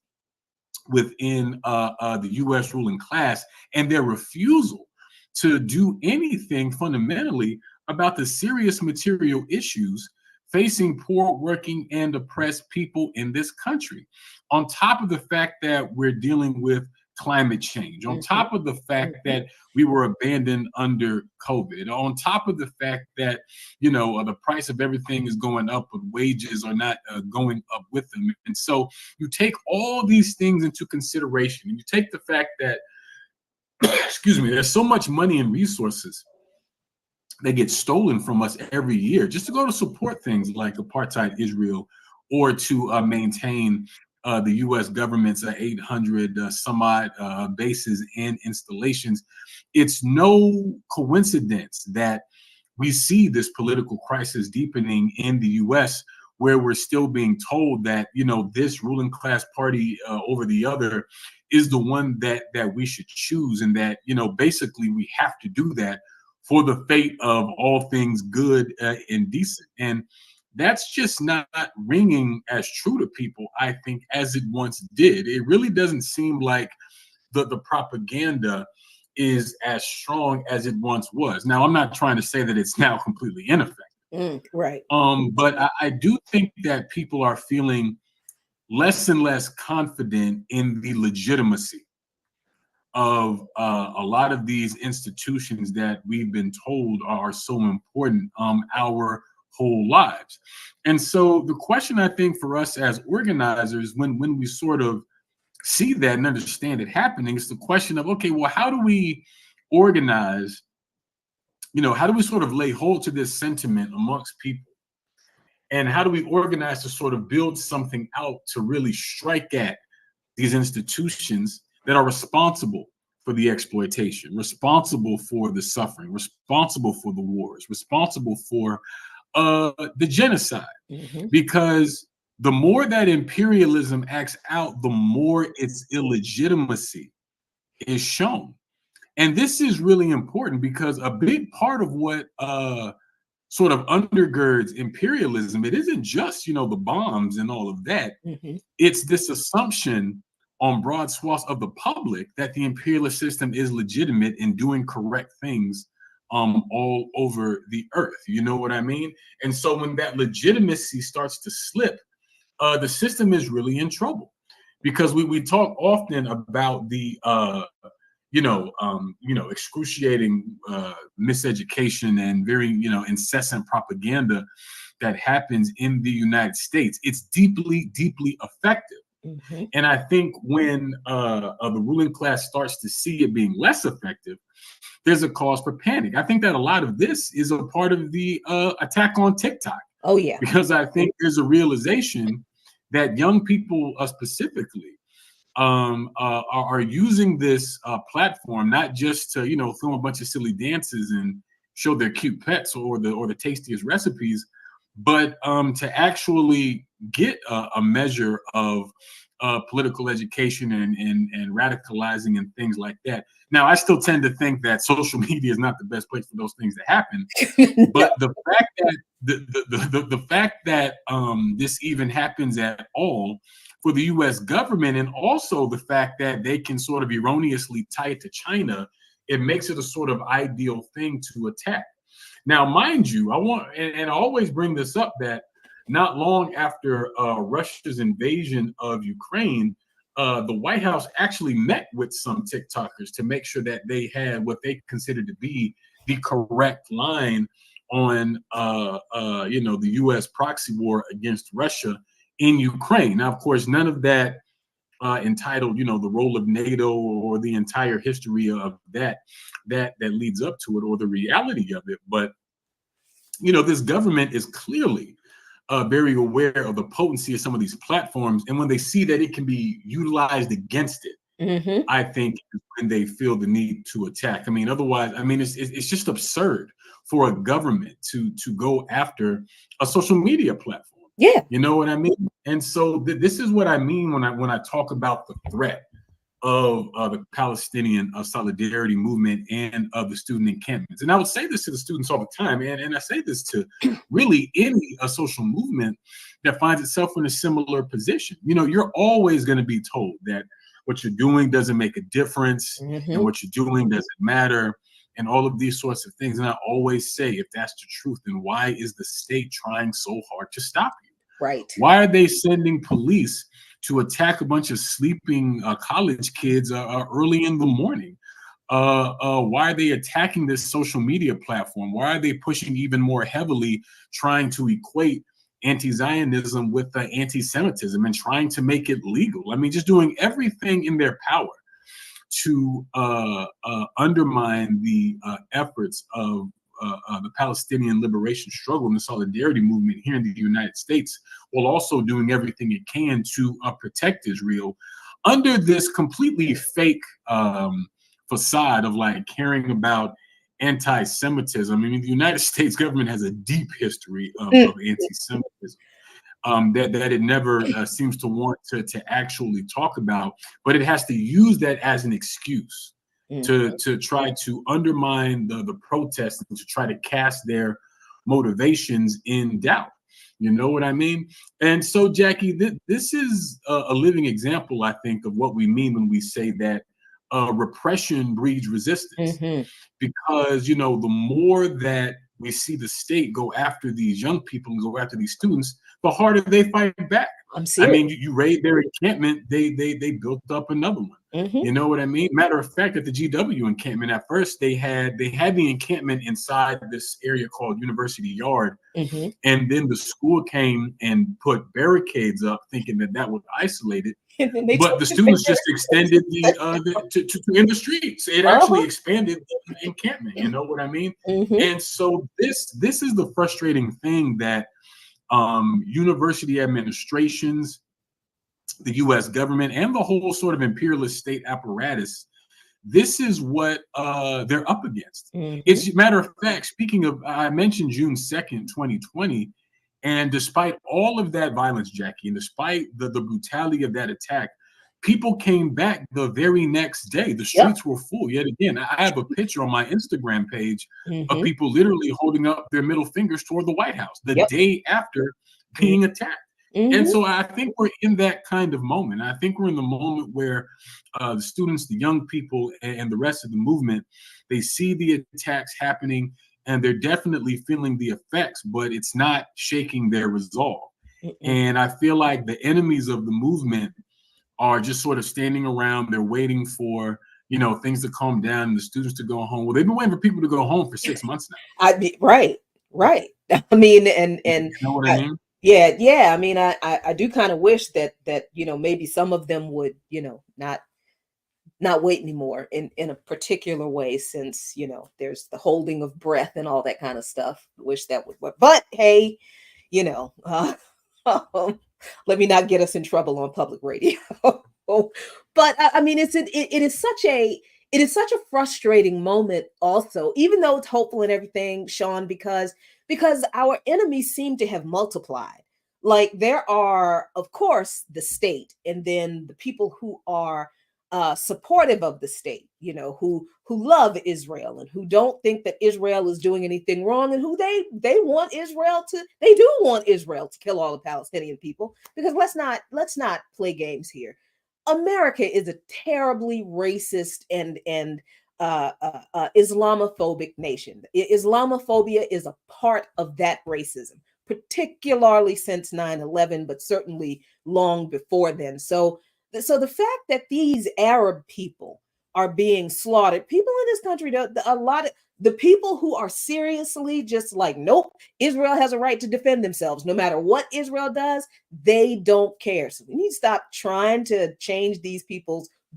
within the U.S. ruling class, and their refusal to do anything fundamentally about the serious material issues facing poor, working, and oppressed people in this country. On top of the fact that we're dealing with climate change, on Mhm. top of the fact Mhm. that we were abandoned under COVID, on top of the fact that the price of everything is going up, but wages are not going up with them. And so you take all these things into consideration, and you take the fact that, excuse me, there's so much money and resources that get stolen from us every year just to go to support things like apartheid Israel, or to maintain the U.S. government's 800 some odd bases and installations. It's no coincidence that we see this political crisis deepening in the U.S., where we're still being told that, you know, this ruling class party over the other is the one that we should choose, and that, you know, basically we have to do that for the fate of all things good and decent. And that's just not ringing as true to people, I think, as it once did. It really doesn't seem like the propaganda is as strong as it once was. Now, I'm not trying to say that it's now completely ineffective. Right. But I do think that people are feeling less and less confident in the legitimacy of a lot of these institutions that we've been told are so important our whole lives. And so the question, I think, for us as organizers, when we sort of see that and understand it happening, is the question of, okay, well, how do we organize? You know, how do we sort of lay hold to this sentiment amongst people? And how do we organize to sort of build something out to really strike at these institutions that are responsible for the exploitation, responsible for the suffering, responsible for the wars, responsible for the genocide? Because the more that imperialism acts out, the more its illegitimacy is shown. And this is really important, because a big part of what sort of undergirds imperialism, it isn't just, you know, the bombs and all of that. It's this assumption on broad swaths of the public that the imperialist system is legitimate in doing correct things all over the earth. You know what I mean? And so when that legitimacy starts to slip, the system is really in trouble, because we talk often about the excruciating miseducation and very, you know, incessant propaganda that happens in the United States. It's deeply, deeply effective. And I think when the ruling class starts to see it being less effective, there's a cause for panic. I think that a lot of this is a part of the attack on TikTok. Oh, yeah. Because I think there's a realization that young people specifically are using this platform not just to, you know, film a bunch of silly dances and show their cute pets or the tastiest recipes, but to actually get a measure of political education and radicalizing and things like that. Now, I still tend to think that social media is not the best place for those things to happen, but the fact that the fact that this even happens at all for the U.S. government, and also the fact that they can sort of erroneously tie it to China, it makes it a sort of ideal thing to attack. Now, mind you, I always bring this up, that not long after Russia's invasion of Ukraine, the White House actually met with some TikTokers to make sure that they had what they considered to be the correct line on the U.S. proxy war against Russia in Ukraine. Now, of course, none of that entitled, you know, the role of NATO or the entire history of that leads up to it, or the reality of it. But, you know, this government is clearly very aware of the potency of some of these platforms. And when they see that it can be utilized against it, I think when they feel the need to attack. I mean, otherwise, I mean, it's just absurd for a government to go after a social media platform. Yeah. You know what I mean? And so this is what I mean when I talk about the threat of the Palestinian solidarity movement and of the student encampments. And I would say this to the students all the time, and I say this to really any social movement that finds itself in a similar position. You know, you're always going to be told that what you're doing doesn't make a difference, and what you're doing doesn't matter, and all of these sorts of things. And I always say, if that's the truth, then why is the state trying so hard to stop you? Right. Why are they sending police to attack a bunch of sleeping college kids early in the morning? Why are they attacking this social media platform? Why are they pushing even more heavily, trying to equate anti-Zionism with anti-Semitism and trying to make it legal? I mean, just doing everything in their power to undermine the efforts of the Palestinian liberation struggle and the solidarity movement here in the United States, while also doing everything it can to protect Israel under this completely fake facade of like caring about anti-Semitism. I mean, the United States government has a deep history of anti-Semitism that it never seems to want to actually talk about, but it has to use that as an excuse to try to undermine the protests and to try to cast their motivations in doubt. You know what I mean? And so, Jacquie, this is a living example, I think, of what we mean when we say that repression breeds resistance. Because, you know, the more that we see the state go after these young people and go after these students, the harder they fight back. I'm I serious. mean, you raid their encampment, they built up another one. You know what I mean? Matter of fact, at the GW encampment, at first they had the encampment inside this area called University Yard, and then the school came and put barricades up, thinking that would isolate it. But the students just extended to in the streets. It actually expanded the encampment. You know what I mean? And so this is the frustrating thing that university administrations, the U.S. government, and the whole sort of imperialist state apparatus, this is what they're up against. It's a matter of fact, speaking of, I mentioned June 2nd, 2020, and despite all of that violence, Jacquie, and despite the brutality of that attack, people came back the very next day. The streets were full. Yet again, I have a picture on my Instagram page of people literally holding up their middle fingers toward the White House the day after being attacked. And so I think we're in that kind of moment. I think we're in the moment where the students, the young people, and the rest of the movement, they see the attacks happening, and they're definitely feeling the effects, but it's not shaking their resolve. And I feel like the enemies of the movement are just sort of standing around. They're waiting for, you know, things to calm down and the students to go home. Well, they've been waiting for people to go home for 6 months now. I mean, right. I mean, and You know what I mean? yeah. I mean, I do kind of wish that you know, maybe some of them would, you know, not wait anymore in a particular way, since, you know, there's the holding of breath and all that kind of stuff. Wish that would work, but hey, you know, let me not get us in trouble on public radio. But I mean, it is such a frustrating moment also, even though it's hopeful and everything, Sean, because our enemies seem to have multiplied. Like, there are, of course, the state, and then the people who are supportive of the state, you know, who love Israel and who don't think that Israel is doing anything wrong, and who they want Israel to, they do want Israel to kill all the Palestinian people, because let's not play games here. America is a terribly racist and Islamophobic nation. Islamophobia is a part of that racism, particularly since 9/11, but certainly long before then. So the fact that these Arab people are being slaughtered, people in this country, a lot of the people who are seriously just like, nope, Israel has a right to defend themselves. No matter what Israel does, they don't care. So we need to stop trying to change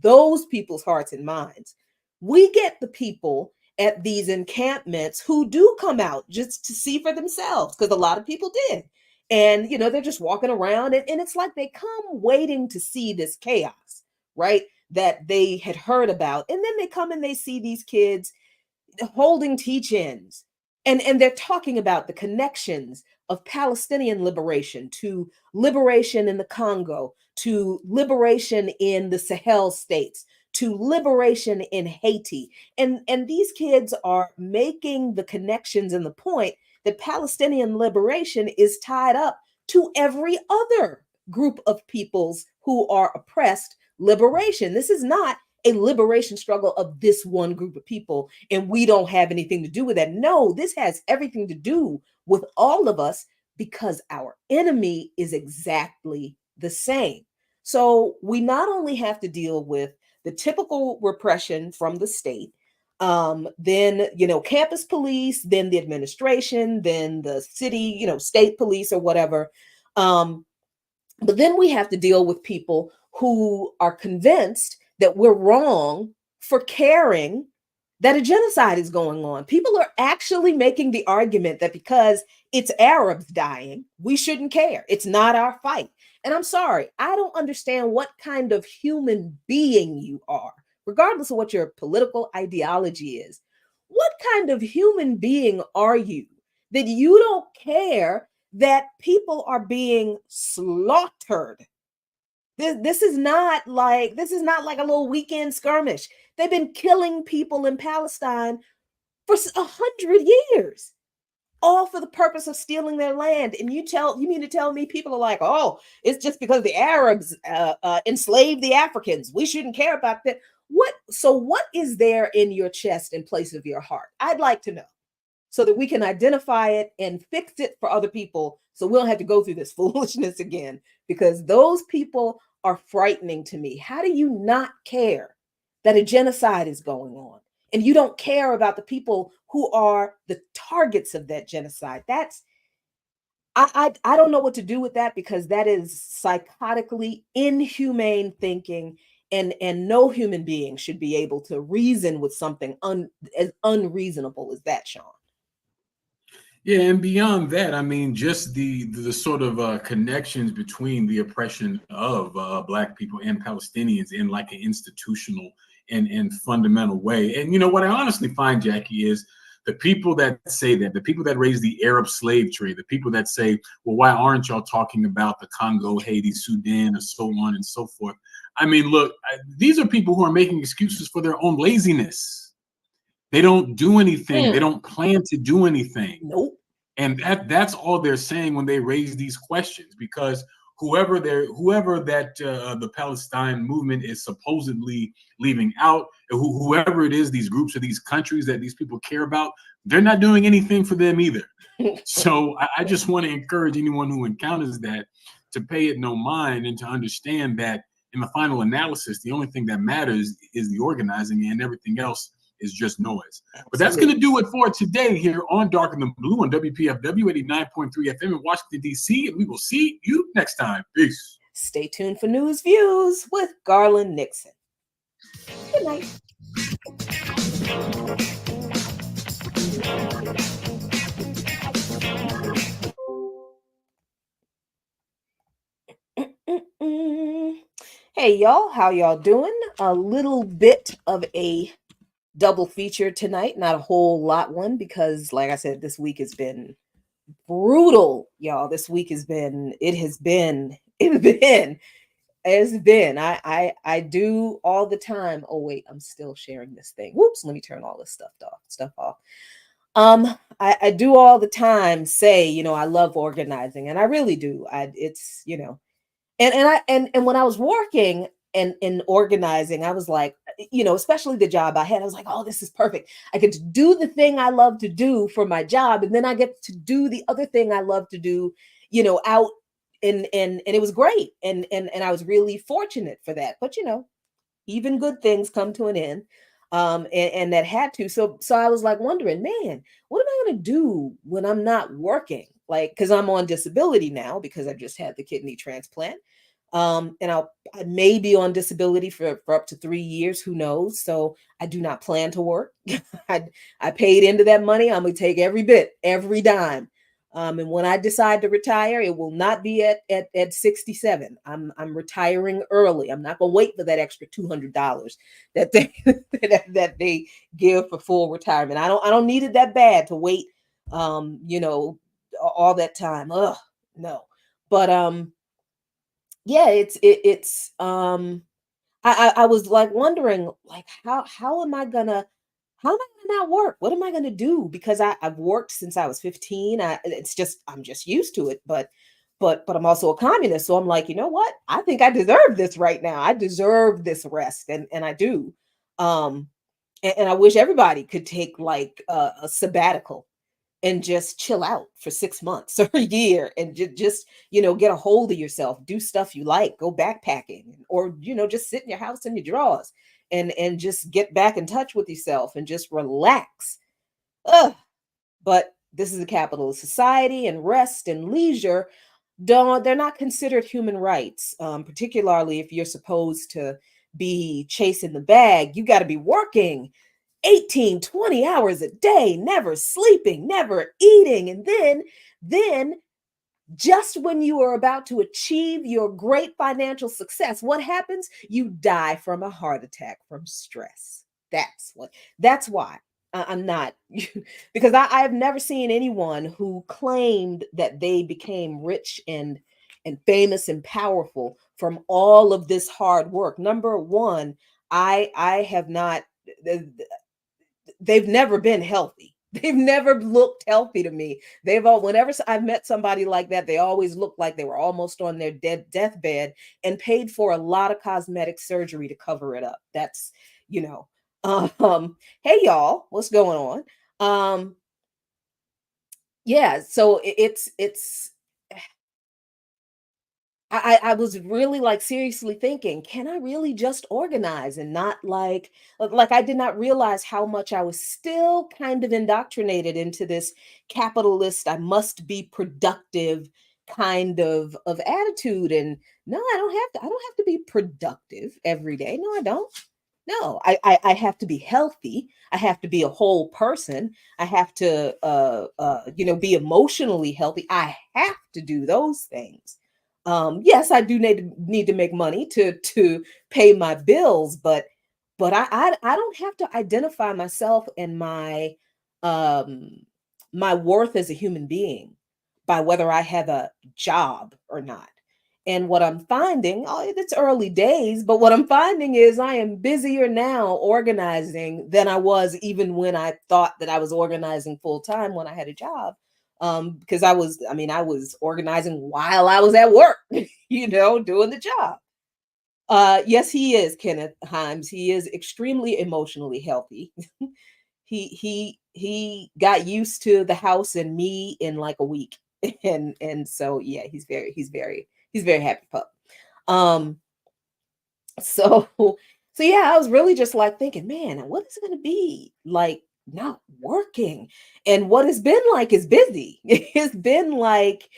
those people's hearts and minds. We get the people at these encampments who do come out just to see for themselves, because a lot of people did. And, you know, they're just walking around, and it's like they come waiting to see this chaos, right? That they had heard about. And then they come and they see these kids holding teach-ins, and they're talking about the connections of Palestinian liberation to liberation in the Congo, to liberation in the Sahel states, to liberation in Haiti. And these kids are making the connections and the point that Palestinian liberation is tied up to every other group of peoples who are oppressed liberation. This is not a liberation struggle of this one group of people, and we don't have anything to do with that. No, this has everything to do with all of us, because our enemy is exactly the same. So we not only have to deal with the typical repression from the state, then, you know, campus police, then the administration, then the city, you know, state police or whatever. But then we have to deal with people who are convinced that we're wrong for caring that a genocide is going on. People are actually making the argument that because it's Arabs dying, we shouldn't care. It's not our fight. And I'm sorry, I don't understand what kind of human being you are, regardless of what your political ideology is. what kind of human being are you that you don't care that people are being slaughtered? This is not like a little weekend skirmish. They've been killing people in Palestine for 100 years, all for the purpose of stealing their land. And you mean to tell me people are like, oh, it's just because the Arabs enslaved the Africans, we shouldn't care about that? What is there in your chest in place of your heart? I'd like to know, so that we can identify it and fix it for other people, so we don't have to go through this foolishness again, because those people are frightening to me. How do you not care that a genocide is going on, and you don't care about the people who are the targets of that genocide? I don't know what to do with that, because that is psychotically inhumane thinking, and no human being should be able to reason with something as unreasonable as that, Sean. Yeah, and beyond that, I mean, just the sort of connections between the oppression of Black people and Palestinians in like an institutional and fundamental way. And you know what I honestly find, Jacquie, is the people that say that, the people that raise the Arab slave trade, the people that say, well, why aren't y'all talking about the Congo, Haiti, Sudan, and so on and so forth? I mean, look, these are people who are making excuses for their own laziness. They don't do anything. They don't plan to do anything. Nope. And that's all they're saying when they raise these questions, because whoever that the Palestine movement is supposedly leaving out, whoever it is, these groups or these countries that these people care about, they're not doing anything for them either. So I just want to encourage anyone who encounters that to pay it no mind, and to understand that in the final analysis, the only thing that matters is the organizing, and everything else is just noise. But that's going to do it for today here on Darker Than Blue on WPFW 89.3 FM in Washington, D.C. And we will see you next time. Peace. Stay tuned for News Views with Garland Nixon. Good night. Hey, y'all. How y'all doing? A little bit of a double feature tonight, not a whole lot one, because like I said, this week has been brutal, y'all. This week has been I do all the time. Oh wait, I'm still sharing this thing. Whoops, let me turn all this stuff off. I do all the time say, I love organizing, and I really do. It's, and when I was working and in organizing, I was like, especially the job I had, I was like, oh, this is perfect. I get to do the thing I love to do for my job, and then I get to do the other thing I love to do, out, and it was great. And I was really fortunate for that. But even good things come to an end. And that had to. So I was like wondering, man, what am I going to do when I'm not working? Like, because I'm on disability now, because I just had the kidney transplant. And I may be on disability for up to 3 years, who knows? So I do not plan to work. I paid into that money. I'm going to take every bit, every dime. And when I decide to retire, it will not be at 67. I'm retiring early. I'm not going to wait for that extra $200 that they that they give for full retirement. I don't need it that bad to wait. All that time. Ugh, no. But yeah, I was like wondering, like, how am I gonna not work? What am I gonna do? Because I've worked since I was 15. I'm just used to it, but I'm also a communist. So I'm like, you know what? I think I deserve this right now. I deserve this rest. And I do. And I wish everybody could take like a sabbatical and just chill out for 6 months or a year, and just get a hold of yourself, do stuff you like, go backpacking, or just sit in your house in your drawers and just get back in touch with yourself and just relax. But this is a capitalist society, and rest and leisure they're not considered human rights, particularly if you're supposed to be chasing the bag. You got to be working 18, 20 hours a day, never sleeping, never eating. And then just when you are about to achieve your great financial success, what happens? You die from a heart attack from stress. That's why. I'm not, because I've never seen anyone who claimed that they became rich and famous and powerful from all of this hard work. Number one, I have not. They've never been healthy. They've never looked healthy to me. They've all, whenever I've met somebody like that, they always look like they were almost on their deathbed and paid for a lot of cosmetic surgery to cover it up. That's, you know, hey y'all, what's going on? Yeah, so it's I was really like seriously thinking, can I really just organize and not like I did not realize how much I was still kind of indoctrinated into this capitalist, I must be productive kind of attitude. And no, I don't have to be productive every day. No, I don't. No, I have to be healthy. I have to be a whole person. I have to be emotionally healthy. I have to do those things. Yes, I do need to make money to pay my bills, but I don't have to identify myself and um my worth as a human being by whether I have a job or not. And what I'm finding, oh, it's early days, but what I'm finding is I am busier now organizing than I was even when I thought that I was organizing full time when I had a job. Because I was organizing while I was at work, doing the job. Yes, he is, Kenneth Himes. He is extremely emotionally healthy. He got used to the house and me in like a week. And so yeah, he's very happy pup. Um so so yeah, I was really just like thinking, man, what is it going to be like not working? And what it's been like is busy. It's been like,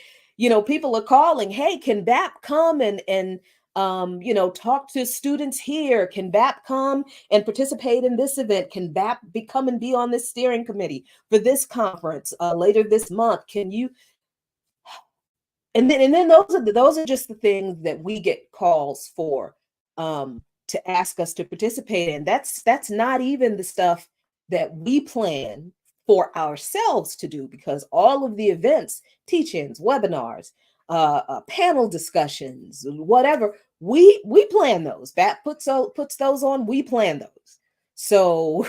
people are calling, hey, can BAP come and talk to students here? Can BAP come and participate in this event? Can BAP come and be on this steering committee for this conference later this month? Can you? And then those are just the things that we get calls for, to ask us to participate in. That's not even the stuff that we plan for ourselves to do, because all of the events, teach-ins, webinars, panel discussions, whatever, we plan those. BAT puts those on. We plan those. So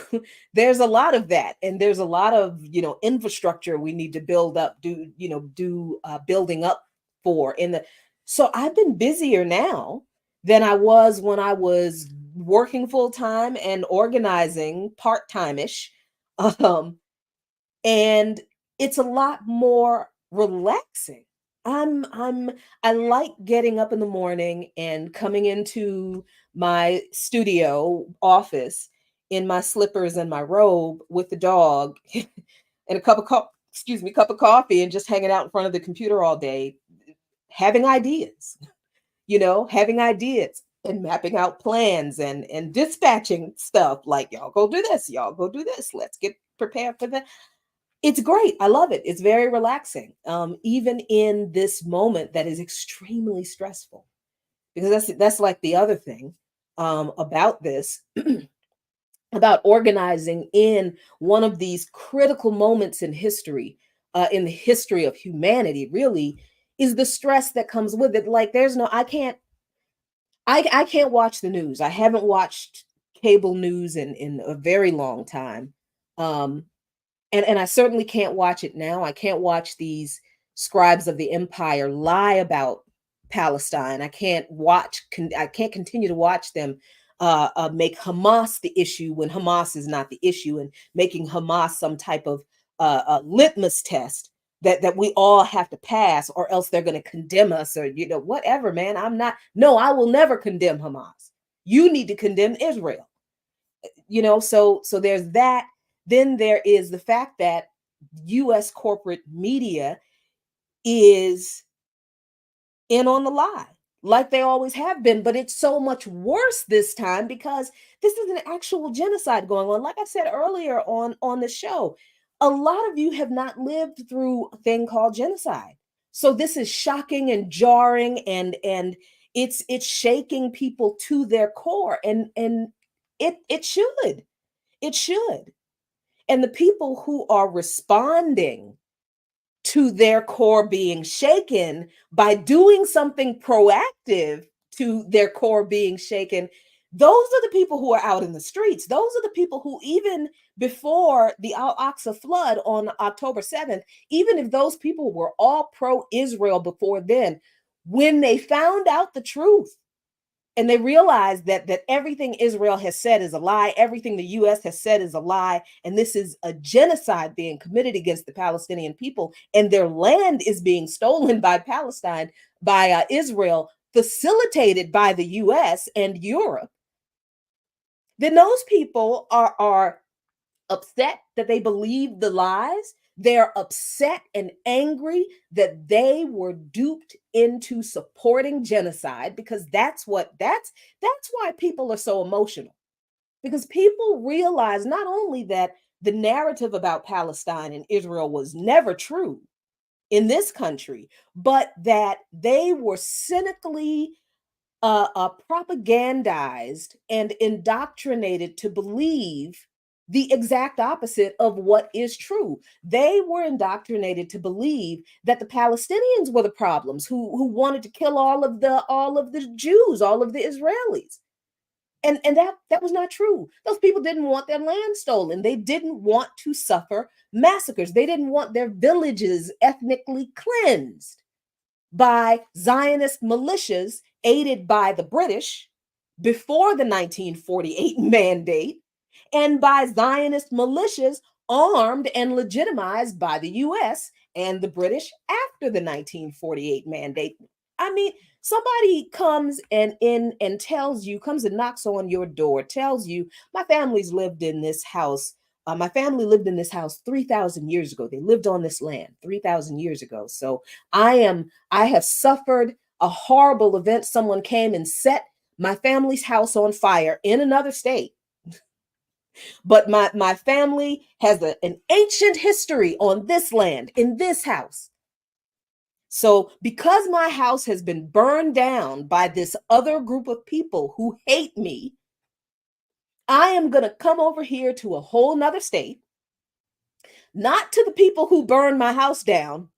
there's a lot of that, and there's a lot of infrastructure we need to build up, do building up for in the so I've been busier now than I was when I was working full time and organizing part-time-ish. Um, and it's a lot more relaxing. I'm I like getting up in the morning and coming into my studio office in my slippers and my robe with the dog and a cup of coffee, and just hanging out in front of the computer all day, having ideas, having ideas and mapping out plans and dispatching stuff like, y'all go do this, y'all go do this, let's get prepared for that. It's great. I love it. It's very relaxing, even in this moment that is extremely stressful, because that's like the other thing about this, about organizing in one of these critical moments in the history of humanity, really, is the stress that comes with it. Like, there's no, I can't watch the news. I haven't watched cable news in a very long time. Um, and I certainly can't watch it now. I can't watch these scribes of the empire lie about Palestine. I can't continue to watch them make Hamas the issue when Hamas is not the issue, and making Hamas some type of litmus test that we all have to pass, or else they're going to condemn us, or whatever, man. No, I will never condemn Hamas. You need to condemn Israel. So there's that. Then there is the fact that US corporate media is in on the lie, like they always have been, but it's so much worse this time because this is an actual genocide going on. Like I said earlier on the show, a lot of you have not lived through a thing called genocide. So this is shocking and jarring, and it's shaking people to their core, and it should. It should. And the people who are responding to their core being shaken by doing something proactive to their core being shaken, those are the people who are out in the streets. Those are the people who, even before the Al-Aqsa flood on October 7th, even if those people were all pro-Israel before then, when they found out the truth, and they realize that everything Israel has said is a lie, everything the US has said is a lie, and this is a genocide being committed against the Palestinian people, and their land is being stolen by Palestine, by Israel, facilitated by the US and Europe, then those people are upset that they believed the lies. They're upset and angry that they were duped into supporting genocide, because that's why people are so emotional. Because people realize not only that the narrative about Palestine and Israel was never true in this country, but that they were cynically propagandized and indoctrinated to believe the exact opposite of what is true. They were indoctrinated to believe that the Palestinians were the problems, who wanted to kill all of the Jews, all of the Israelis. And that was not true. Those people didn't want their land stolen. They didn't want to suffer massacres. They didn't want their villages ethnically cleansed by Zionist militias aided by the British before the 1948 mandate, and by Zionist militias armed and legitimized by the US and the British after the 1948 mandate. I mean, somebody comes and tells you, comes and knocks on your door, tells you, my family's lived in this house. My family lived in this house 3,000 years ago. They lived on this land 3,000 years ago. So I have suffered a horrible event. Someone came and set my family's house on fire in another state. But my family has an ancient history on this land, in this house. So because my house has been burned down by this other group of people who hate me, I am going to come over here to a whole nother state, not to the people who burned my house down,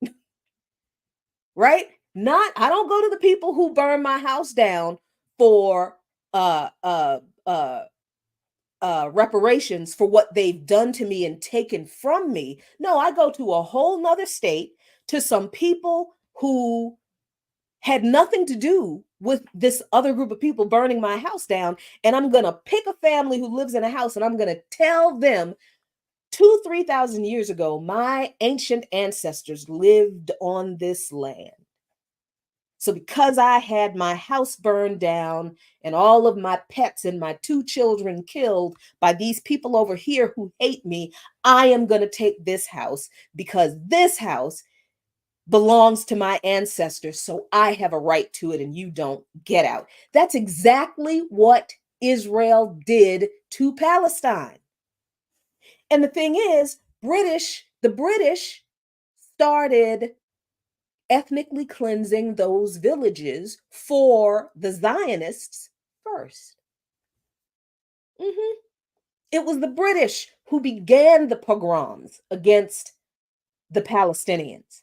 right? I don't go to the people who burned my house down for reparations for what they've done to me and taken from me. No, I go to a whole nother state, to some people who had nothing to do with this other group of people burning my house down. And I'm going to pick a family who lives in a house, and I'm going to tell them 3,000 years ago, my ancient ancestors lived on this land. So because I had my house burned down and all of my pets and my 2 children killed by these people over here who hate me, I am going to take this house, because this house belongs to my ancestors. So I have a right to it, and you don't. Get out. That's exactly what Israel did to Palestine. And the thing is, the British started ethnically cleansing those villages for the Zionists first. It was the British who began the pogroms against the Palestinians,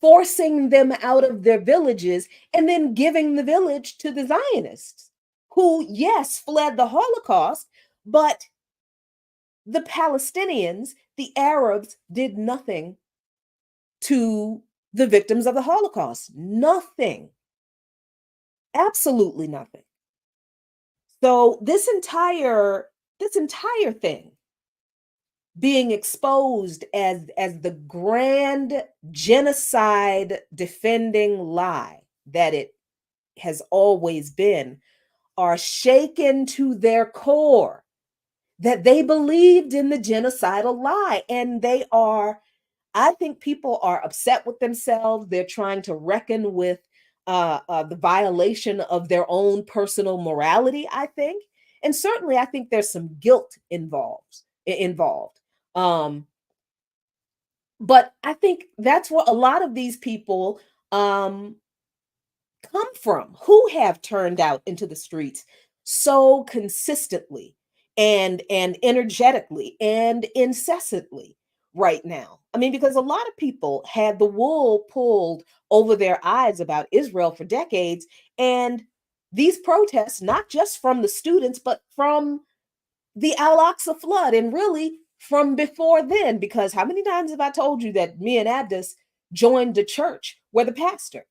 forcing them out of their villages and then giving the village to the Zionists, who, yes, fled the Holocaust, but the Palestinians, the Arabs, did nothing to the victims of the Holocaust. Nothing. Absolutely nothing. So this entire thing being exposed as the grand genocide defending lie that it has always been, are shaken to their core, that they believed in the genocidal lie. And I think people are upset with themselves. They're trying to reckon with the violation of their own personal morality, I think. And certainly I think there's some guilt involved. But I think that's what a lot of these people come from, who have turned out into the streets so consistently and energetically and incessantly right now. I mean, because a lot of people had the wool pulled over their eyes about Israel for decades. And these protests, not just from the students, but from the Al Aqsa flood, and really from before then, because how many times have I told you that me and Abdus joined the church where the pastor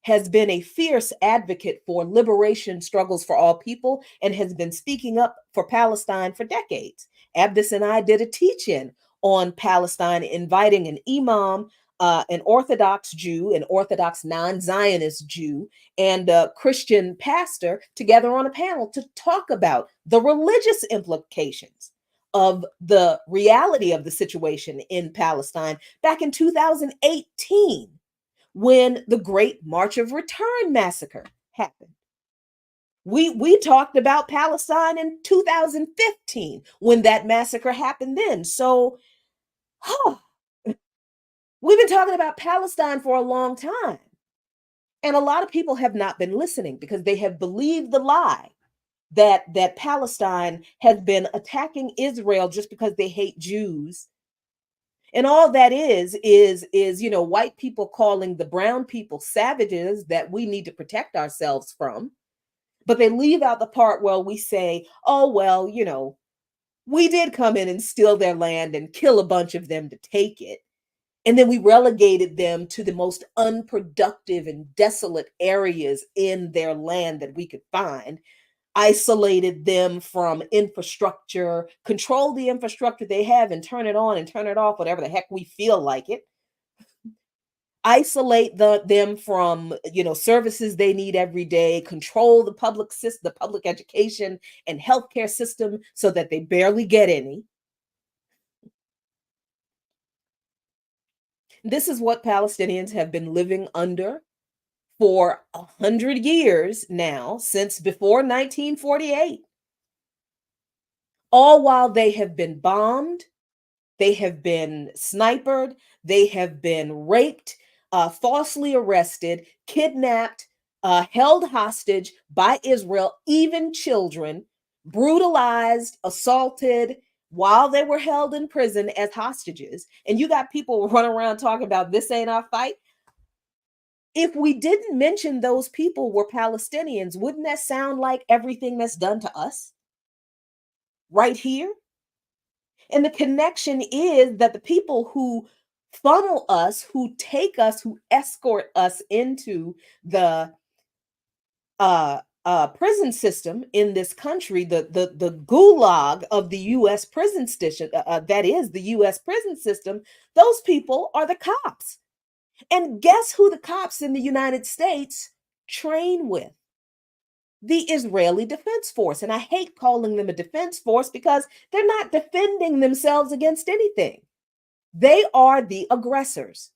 has been a fierce advocate for liberation struggles for all people and has been speaking up for Palestine for decades. Abdus and I did a teach-in on Palestine, inviting an imam, an Orthodox Jew, an Orthodox non-Zionist Jew, and a Christian pastor together on a panel to talk about the religious implications of the reality of the situation in Palestine back in 2018 when the Great March of Return massacre happened. We talked about Palestine in 2015 when that massacre happened then. So we've been talking about Palestine for a long time. And a lot of people have not been listening because they have believed the lie that Palestine has been attacking Israel just because they hate Jews. And all that is, you know, white people calling the brown people savages that we need to protect ourselves from. But they leave out the part where we say, oh, well, you know, we did come in and steal their land and kill a bunch of them to take it. And then we relegated them to the most unproductive and desolate areas in their land that we could find, isolated them from infrastructure, control the infrastructure they have and turn it on and turn it off, whatever the heck we feel like it. Isolate them from, you know, services they need every day, control the public system, the public education and healthcare system so that they barely get any. This is what Palestinians have been living under for 100 years now, since before 1948. All while they have been bombed, they have been sniped, they have been raped, falsely arrested, kidnapped, held hostage by Israel, even children, brutalized, assaulted while they were held in prison as hostages. And you got people running around talking about this ain't our fight. If we didn't mention those people were Palestinians, wouldn't that sound like everything that's done to us right here? And the connection is that the people who funnel us, who take us, who escort us into the prison system in this country, the gulag of the U.S. prison station, that is the U.S. prison system, those people are the cops. And guess who the cops in the United States train with? The Israeli Defense Force. And I hate calling them a defense force because they're not defending themselves against anything. They are the aggressors.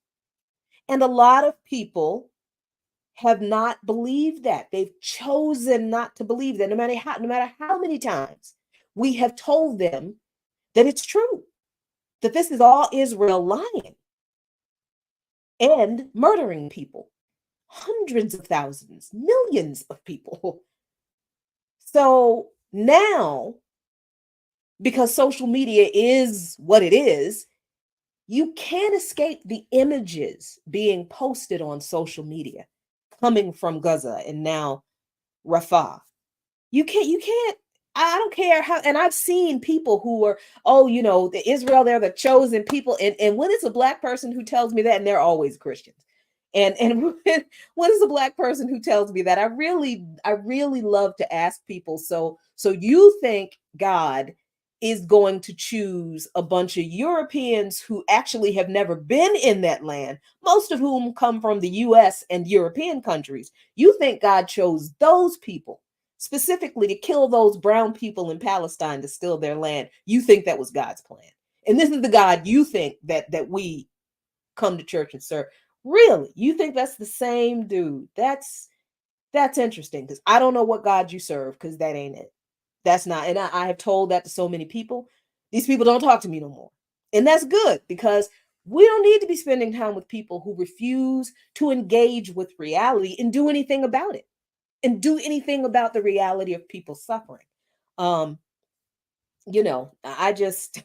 And a lot of people have not believed that. They've chosen not to believe that, no matter how many times we have told them that it's true, that this is all Israel lying and murdering people, hundreds of thousands, millions of people. So now, because social media is what it is, you can't escape the images being posted on social media coming from Gaza and now Rafa. You can't, I don't care how, and I've seen people who are, oh, you know, the Israel, they're the chosen people. And when it's a Black person who tells me that, and they're always Christians. And when it's a Black person who tells me that, I really love to ask people, so you think God is going to choose a bunch of Europeans who actually have never been in that land, most of whom come from the US and European countries. You think God chose those people specifically to kill those brown people in Palestine to steal their land. You think that was God's plan. And this is the God you think that we come to church and serve. Really? You think that's the same dude? That's interesting, because I don't know what God you serve, because that ain't it. That's not, and I have told that to so many people. These people don't talk to me no more. And that's good, because we don't need to be spending time with people who refuse to engage with reality and do anything about it, and do anything about the reality of people suffering. I just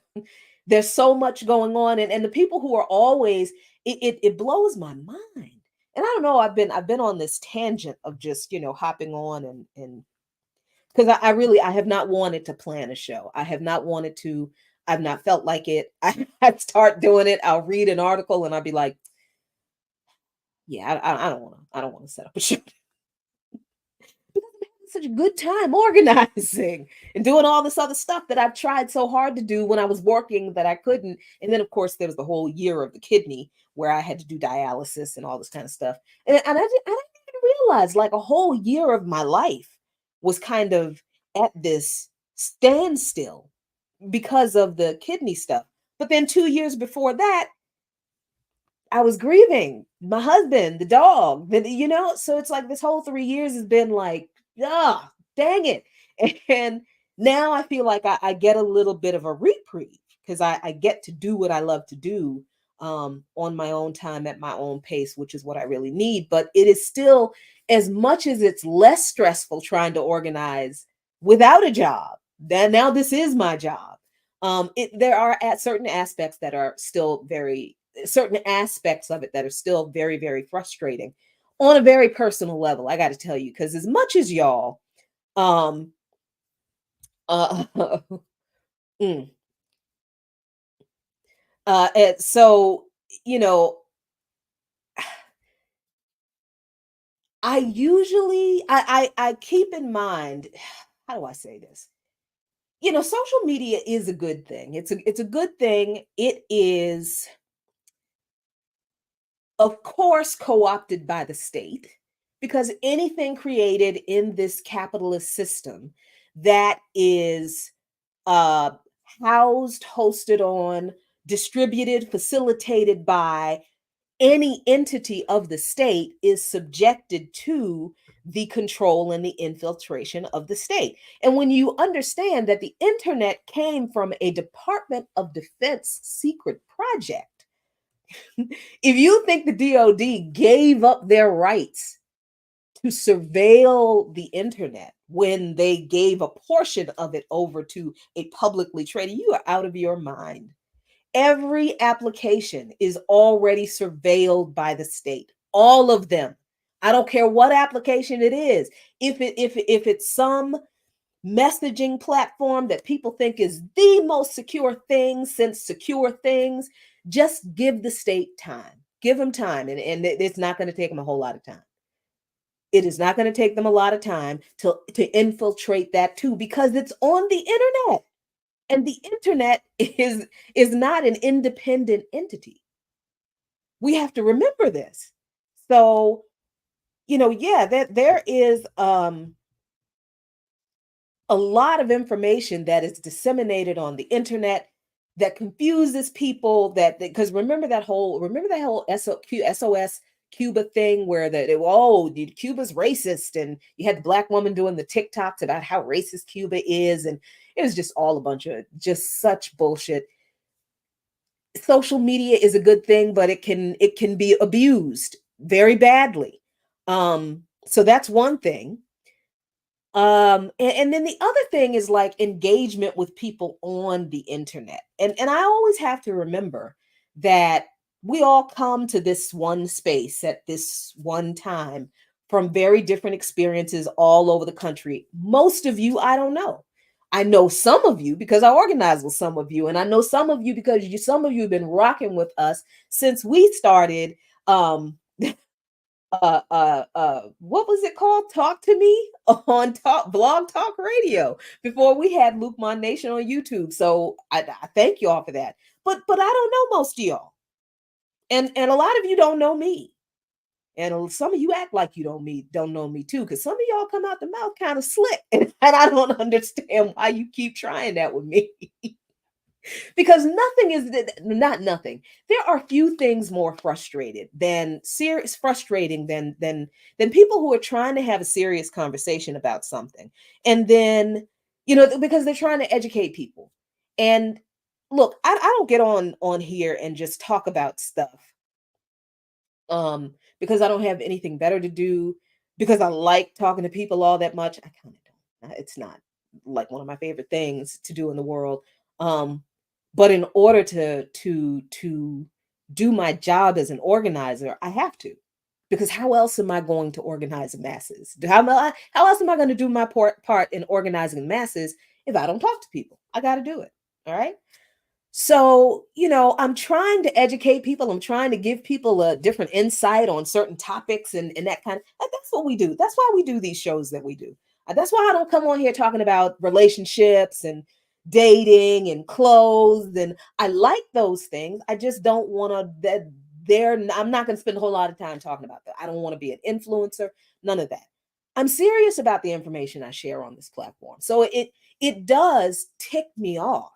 there's so much going on, and the people who are always it blows my mind. And I don't know, I've been on this tangent of just, hopping on and because I have not wanted to plan a show. I have not wanted to. I've not felt like it. I'd start doing it. I'll read an article and I'll be like, yeah, I don't want to set up a show. Such a good time organizing and doing all this other stuff that I've tried so hard to do when I was working that I couldn't. And then, of course, there was the whole year of the kidney where I had to do dialysis and all this kind of stuff. I didn't even realize like a whole year of my life was kind of at this standstill because of the kidney stuff. But then 2 years before that, I was grieving my husband, the dog, so it's like this whole 3 years has been like, ah, dang it. And now I feel like I get a little bit of a reprieve because I get to do what I love to do on my own time at my own pace, which is what I really need. But it is still, as much as it's less stressful trying to organize without a job, then now this is my job. There are at certain aspects that are still very certain aspects of it that are still very, very frustrating on a very personal level. I got to tell you, because as much as y'all, um, uh, mm, and so you know, I usually I keep in mind, how do I say this? Social media is a good thing. It's a good thing. It is, of course, co-opted by the state, because anything created in this capitalist system that is uh, housed, hosted on, distributed, facilitated by any entity of the state is subjected to the control and the infiltration of the state. And when you understand that the internet came from a Department of Defense secret project, if you think the DoD gave up their rights to surveil the internet when they gave a portion of it over to a publicly traded, you are out of your mind. Every application is already surveilled by the state. All of them. I don't care what application it is. If it's some messaging platform that people think is the most secure thing since secure things, just give the state time. Give them time, and it's not going to take them a whole lot of time. It is not going to take them a lot of time to infiltrate that too, because it's on the internet. And the internet is not an independent entity. We have to remember this. So, yeah, that there is a lot of information that is disseminated on the internet that confuses people, that because remember that whole SOS Cuba thing where Cuba's racist, and you had the black woman doing the TikToks about how racist Cuba is, and it was just all a bunch of just such bullshit. Social media is a good thing, but it can be abused very badly. So that's one thing. And then the other thing is like engagement with people on the internet. And I always have to remember that we all come to this one space at this one time from very different experiences all over the country. Most of you, I don't know. I know some of you because I organize with some of you, and I know some of you because some of you have been rocking with us since we started what was it called? Talk to Me on Blog Talk Radio before we had Luke Mon Nation on YouTube. So I thank y'all for that. But I don't know most of y'all. And a lot of you don't know me. And some of you act like you don't know me too, because some of y'all come out the mouth kind of slick. And I don't understand why you keep trying that with me. Because nothing is not nothing. There are few things more frustrating than people who are trying to have a serious conversation about something, and then because they're trying to educate people. And look, I don't get on here and just talk about stuff because I don't have anything better to do, because I like talking to people all that much. I kind of don't. It's not. like one of my favorite things to do in the world. But in order to do my job as an organizer, I have to, because how else am I going to organize the masses? How else am I going to do my part in organizing the masses if I don't talk to people? I got to do it. All right. So, I'm trying to educate people. I'm trying to give people a different insight on certain topics and that kind of, and that's what we do. That's why we do these shows that we do. That's why I don't come on here talking about relationships and dating and clothes. And I like those things. I just don't want to, I'm not going to spend a whole lot of time talking about that. I don't want to be an influencer, none of that. I'm serious about the information I share on this platform. So it does tick me off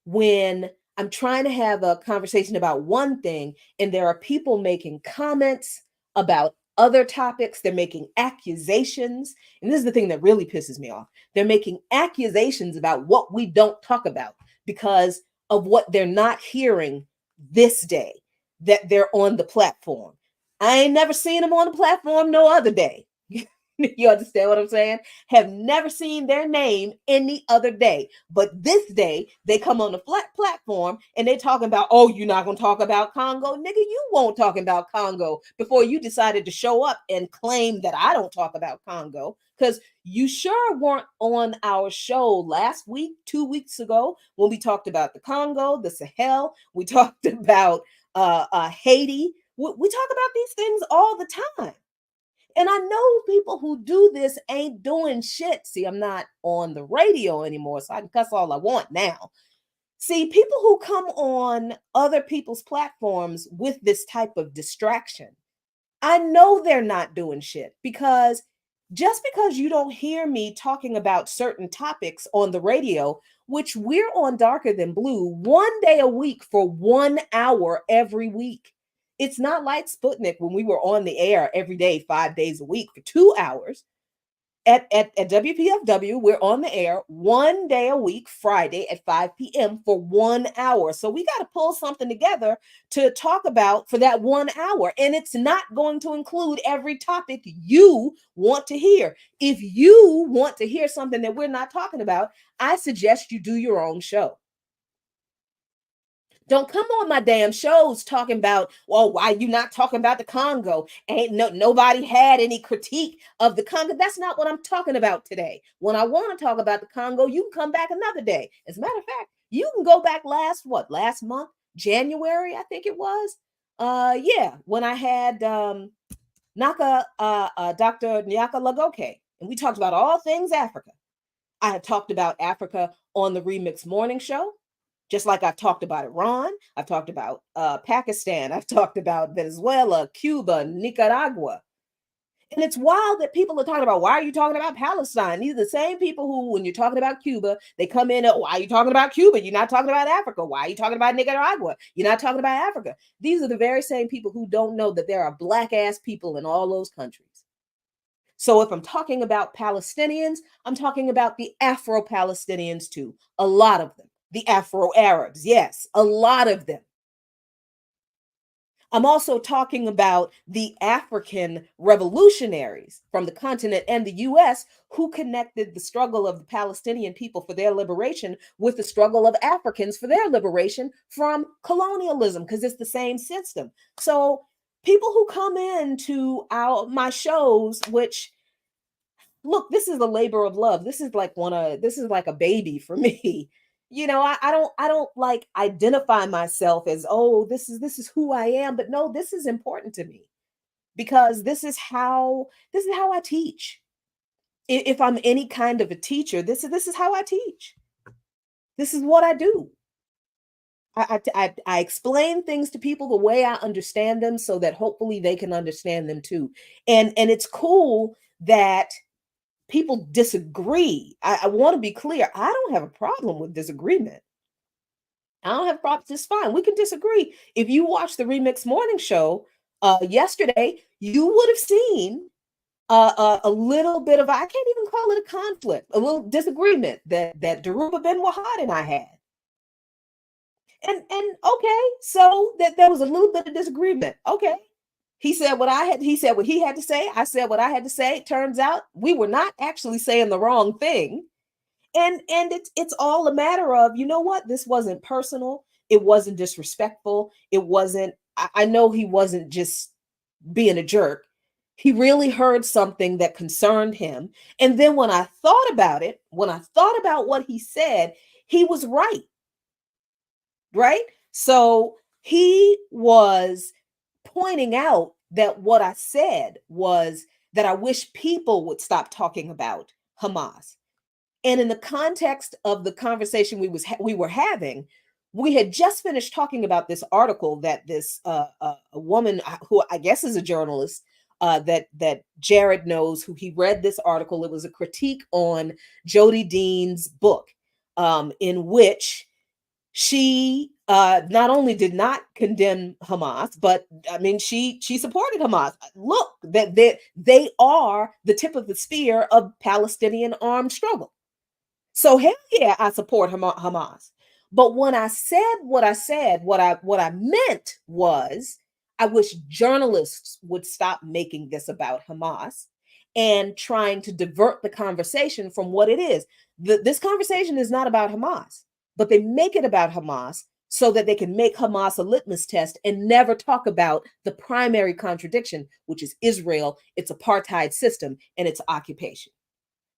when I'm trying to have a conversation about one thing and there are people making comments about other topics. They're making accusations. And this is the thing that really pisses me off. They're making accusations about what we don't talk about because of what they're not hearing this day that they're on the platform. I ain't never seen them on the platform no other day. You understand what I'm saying? Have never seen their name any other day. But this day, they come on the flat platform and they're talking about, oh, you're not going to talk about Congo? Nigga, you won't talk about Congo before you decided to show up and claim that I don't talk about Congo. Because you sure weren't on our show last week, 2 weeks ago, when we talked about the Congo, the Sahel. We talked about Haiti. We talk about these things all the time. And I know people who do this ain't doing shit. See, I'm not on the radio anymore, so I can cuss all I want now. See, people who come on other people's platforms with this type of distraction, I know they're not doing shit, because just because you don't hear me talking about certain topics on the radio, which we're on Darker Than Blue 1 day a week for 1 hour every week. It's not like Sputnik when we were on the air every day, 5 days a week for 2 hours. At WPFW, we're on the air 1 day a week, Friday at 5 p.m. for 1 hour. So we got to pull something together to talk about for that 1 hour. And it's not going to include every topic you want to hear. If you want to hear something that we're not talking about, I suggest you do your own show. Don't come on my damn shows talking about, well, why you not talking about the Congo? Nobody had any critique of the Congo. That's not what I'm talking about today. When I want to talk about the Congo, you can come back another day. As a matter of fact, you can go back last month, January, I think it was. When I had Dr. Nyaka Lagoke, and we talked about all things Africa. I had talked about Africa on the Remix Morning Show. Just like I've talked about Iran, I've talked about Pakistan, I've talked about Venezuela, Cuba, Nicaragua. And it's wild that people are talking about, why are you talking about Palestine? These are the same people who, when you're talking about Cuba, they come in, why are you talking about Cuba? You're not talking about Africa. Why are you talking about Nicaragua? You're not talking about Africa. These are the very same people who don't know that there are black-ass people in all those countries. So if I'm talking about Palestinians, I'm talking about the Afro-Palestinians too, a lot of them. The Afro-Arabs, yes, a lot of them. I'm also talking about the African revolutionaries from the continent and the US who connected the struggle of the Palestinian people for their liberation with the struggle of Africans for their liberation from colonialism, because it's the same system. So people who come into my shows, which, look, this is a labor of love. This is like a baby for me. I don't like identify myself as, oh, this is who I am, but no, this is important to me because this is how I teach. If I'm any kind of a teacher, this is how I teach. This is what I do. I explain things to people the way I understand them so that hopefully they can understand them too. And it's cool that people disagree. I want to be clear. I don't have a problem with disagreement. I don't have a problem. It's fine. We can disagree. If you watch the Remix Morning Show yesterday, you would have seen a little bit of, I can't even call it a conflict, a little disagreement that Daruba Ben Wahad and I had. And okay, so that there was a little bit of disagreement. Okay. He said what he had to say. I said what I had to say. It turns out we were not actually saying the wrong thing. And it's all a matter of, you know what, this wasn't personal, it wasn't disrespectful, it wasn't, I know he wasn't just being a jerk. He really heard something that concerned him. And then when I thought about it, when I thought about what he said, he was right. Right? So he was pointing out that what I said was that I wish people would stop talking about Hamas. And in the context of the conversation we were having, we had just finished talking about this article that this a woman who I guess is a journalist, that Jared knows, who he read this article. It was a critique on Jody Dean's book, in which she not only did not condemn Hamas, but I mean she supported Hamas. Look, that they are the tip of the spear of Palestinian armed struggle. So hell yeah, I support Hamas. But when I said what I said, what I meant was, I wish journalists would stop making this about Hamas and trying to divert the conversation from what it is. This conversation is not about Hamas, but they make it about Hamas so that they can make Hamas a litmus test and never talk about the primary contradiction, which is Israel, its apartheid system, and its occupation.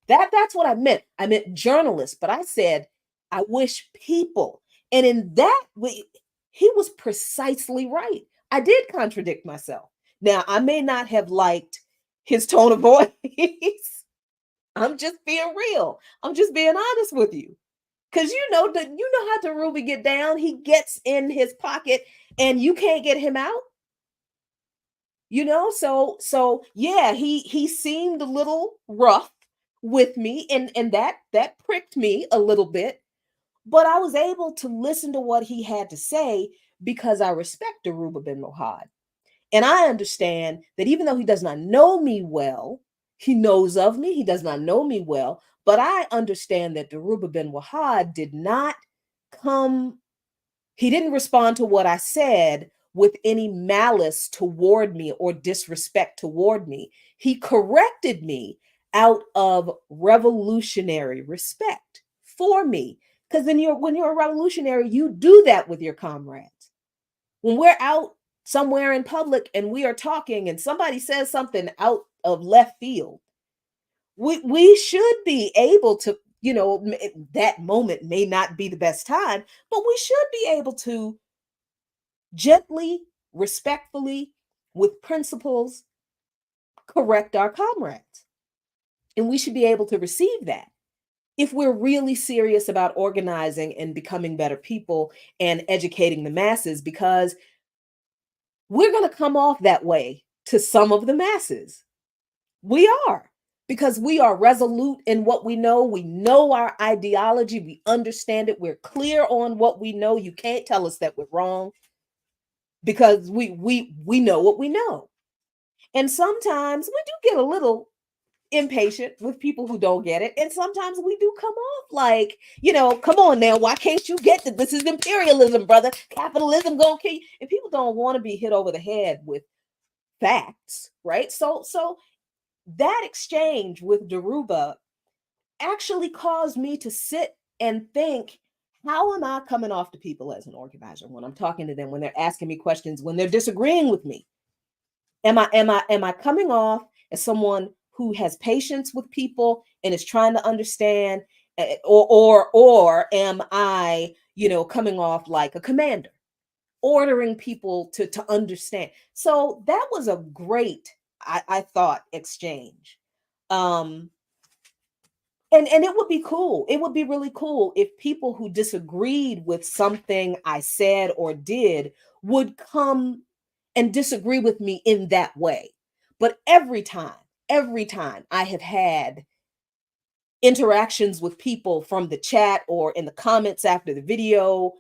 That's what I meant. I meant journalists, but I said I wish people. And in that way, he was precisely right. I did contradict myself. Now, I may not have liked his tone of voice. I'm just being real. I'm just being honest with you. Cause you know how Ruby get down. He gets in his pocket and you can't get him out. So yeah, he seemed a little rough with me, and that pricked me a little bit, but I was able to listen to what he had to say because I respect Deruba bin Mohad. And I understand that even though he does not know me well, he knows of me, he does not know me well, but I understand that Deruba bin Wahad did not come, he didn't respond to what I said with any malice toward me or disrespect toward me. He corrected me out of revolutionary respect for me. Because when you're a revolutionary, you do that with your comrades. When we're out somewhere in public and we are talking and somebody says something out of left field, we should be able to, that moment may not be the best time, but we should be able to gently, respectfully, with principles, correct our comrades. And we should be able to receive that if we're really serious about organizing and becoming better people and educating the masses, because we're going to come off that way to some of the masses. We are, because we are resolute in what we know. We know our ideology. We understand it. We're clear on what we know. You can't tell us that we're wrong, because we know what we know. And sometimes we do get a little impatient with people who don't get it. And sometimes we do come off like, come on now, why can't you get that? This is imperialism, brother. Capitalism gonna kill you. And people don't want to be hit over the head with facts, right? So that exchange with Deruba actually caused me to sit and think, how am I coming off to people as an organizer when I'm talking to them, when they're asking me questions, when they're disagreeing with me? Am I coming off as someone who has patience with people and is trying to understand, or am I, coming off like a commander, ordering people to understand? So that was a great, I thought, exchange. And it would be cool. It would be really cool if people who disagreed with something I said or did would come and disagree with me in that way. But every time I have had interactions with people from the chat or in the comments after the video,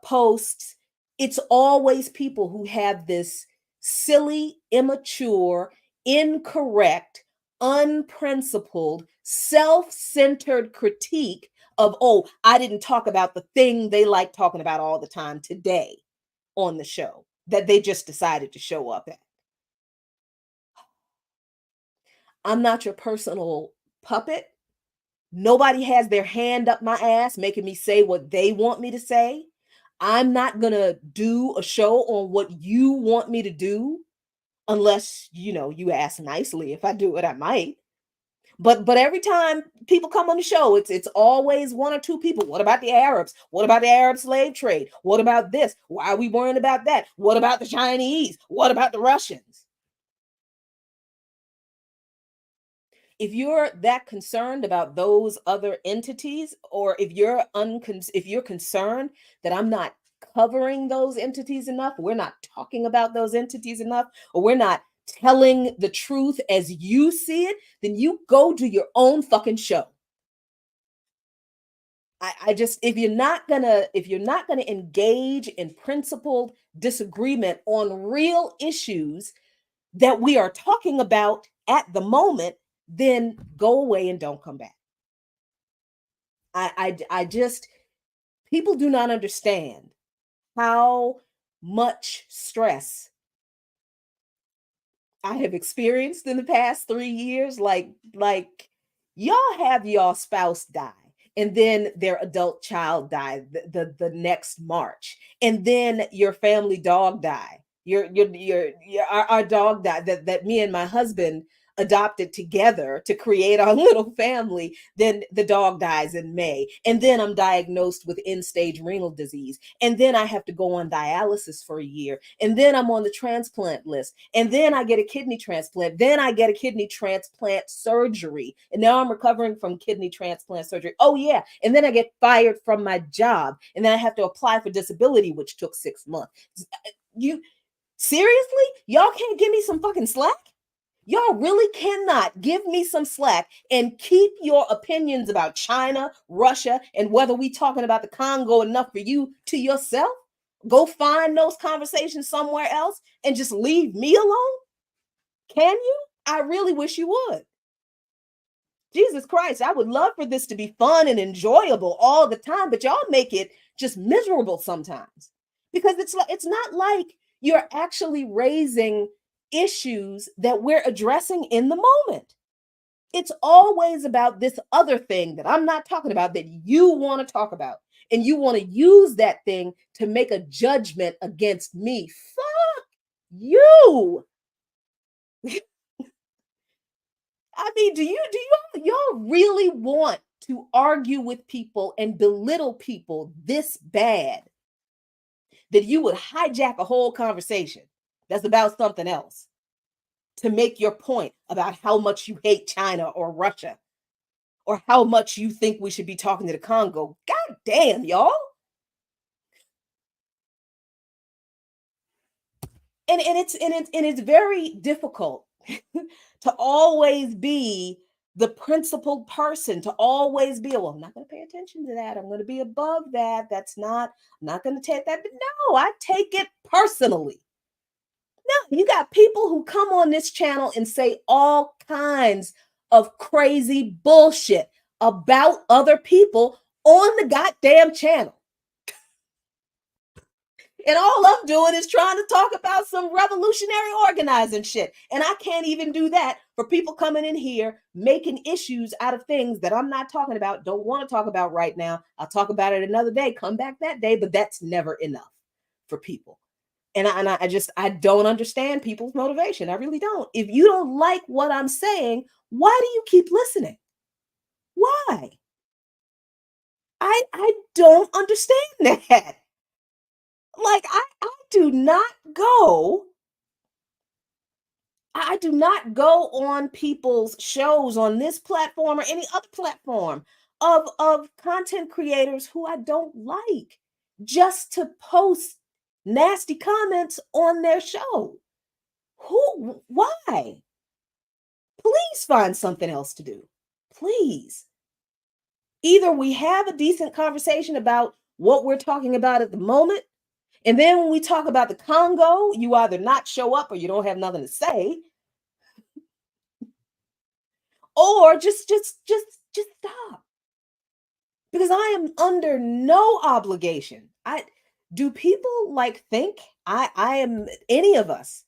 posts, it's always people who have this silly, immature, incorrect, unprincipled, self-centered critique of, oh, I didn't talk about the thing they like talking about all the time today on the show that they just decided to show up at. I'm not your personal puppet. Nobody has their hand up my ass making me say what they want me to say. I'm not going to do a show on what you want me to do unless, you ask nicely. If I do it, I might. But every time people come on the show, it's always one or two people. What about the Arabs? What about the Arab slave trade? What about this? Why are we worrying about that? What about the Chinese? What about the Russians? If you're that concerned about those other entities, or if you're concerned that I'm not covering those entities enough, we're not talking about those entities enough, or we're not telling the truth as you see it, then you go do your own fucking show. I just, if you're not gonna engage in principled disagreement on real issues that we are talking about at the moment, then go away and don't come back. I just, people do not understand how much stress I have experienced in the past 3 years. Like y'all have y'all spouse die, and then their adult child die the next March, and then your family dog die. Our dog died that me and my husband adopted together to create our little family. Then the dog dies in May, and then I'm diagnosed with end-stage renal disease, and then I have to go on dialysis for a year, and then I'm on the transplant list, and then I get a kidney transplant, then I get a kidney transplant surgery, and now I'm recovering from kidney transplant surgery. Oh yeah, and then I get fired from my job, and then I have to apply for disability, which took 6 months. You seriously? Y'all can't give me some fucking slack? Y'all really cannot give me some slack and keep your opinions about China, Russia, and whether we talking about the Congo enough for you to yourself? Go find those conversations somewhere else and just leave me alone? Can you? I really wish you would. Jesus Christ, I would love for this to be fun and enjoyable all the time, but y'all make it just miserable sometimes. Because it's not like you're actually raising issues that we're addressing in the moment. It's always about this other thing that I'm not talking about that you want to talk about. And you want to use that thing to make a judgment against me. Fuck you. I mean, do y'all really want to argue with people and belittle people this bad that you would hijack a whole conversation that's about something else to make your point about how much you hate China or Russia or how much you think we should be talking to the Congo? God damn, y'all. And it's very difficult to always be the principled person, to always be, well, I'm not going to pay attention to that. I'm going to be above that. I'm not going to take that. But no, I take it personally. No, you got people who come on this channel and say all kinds of crazy bullshit about other people on the goddamn channel. And all I'm doing is trying to talk about some revolutionary organizing shit. And I can't even do that for people coming in here making issues out of things that I'm not talking about, don't want to talk about right now. I'll talk about it another day, come back that day, but that's never enough for people. And I don't understand people's motivation. I really don't. If you don't like what I'm saying, why do you keep listening? Why? I don't understand that. Like I do not go on people's shows on this platform or any other platform of content creators who I don't like just to post nasty comments on their show. Why? Please find something else to do. Please. Either we have a decent conversation about what we're talking about at the moment, and then when we talk about the Congo, you either not show up or you don't have nothing to say. Or just stop. Because I am under no obligation. Do people like think I am, any of us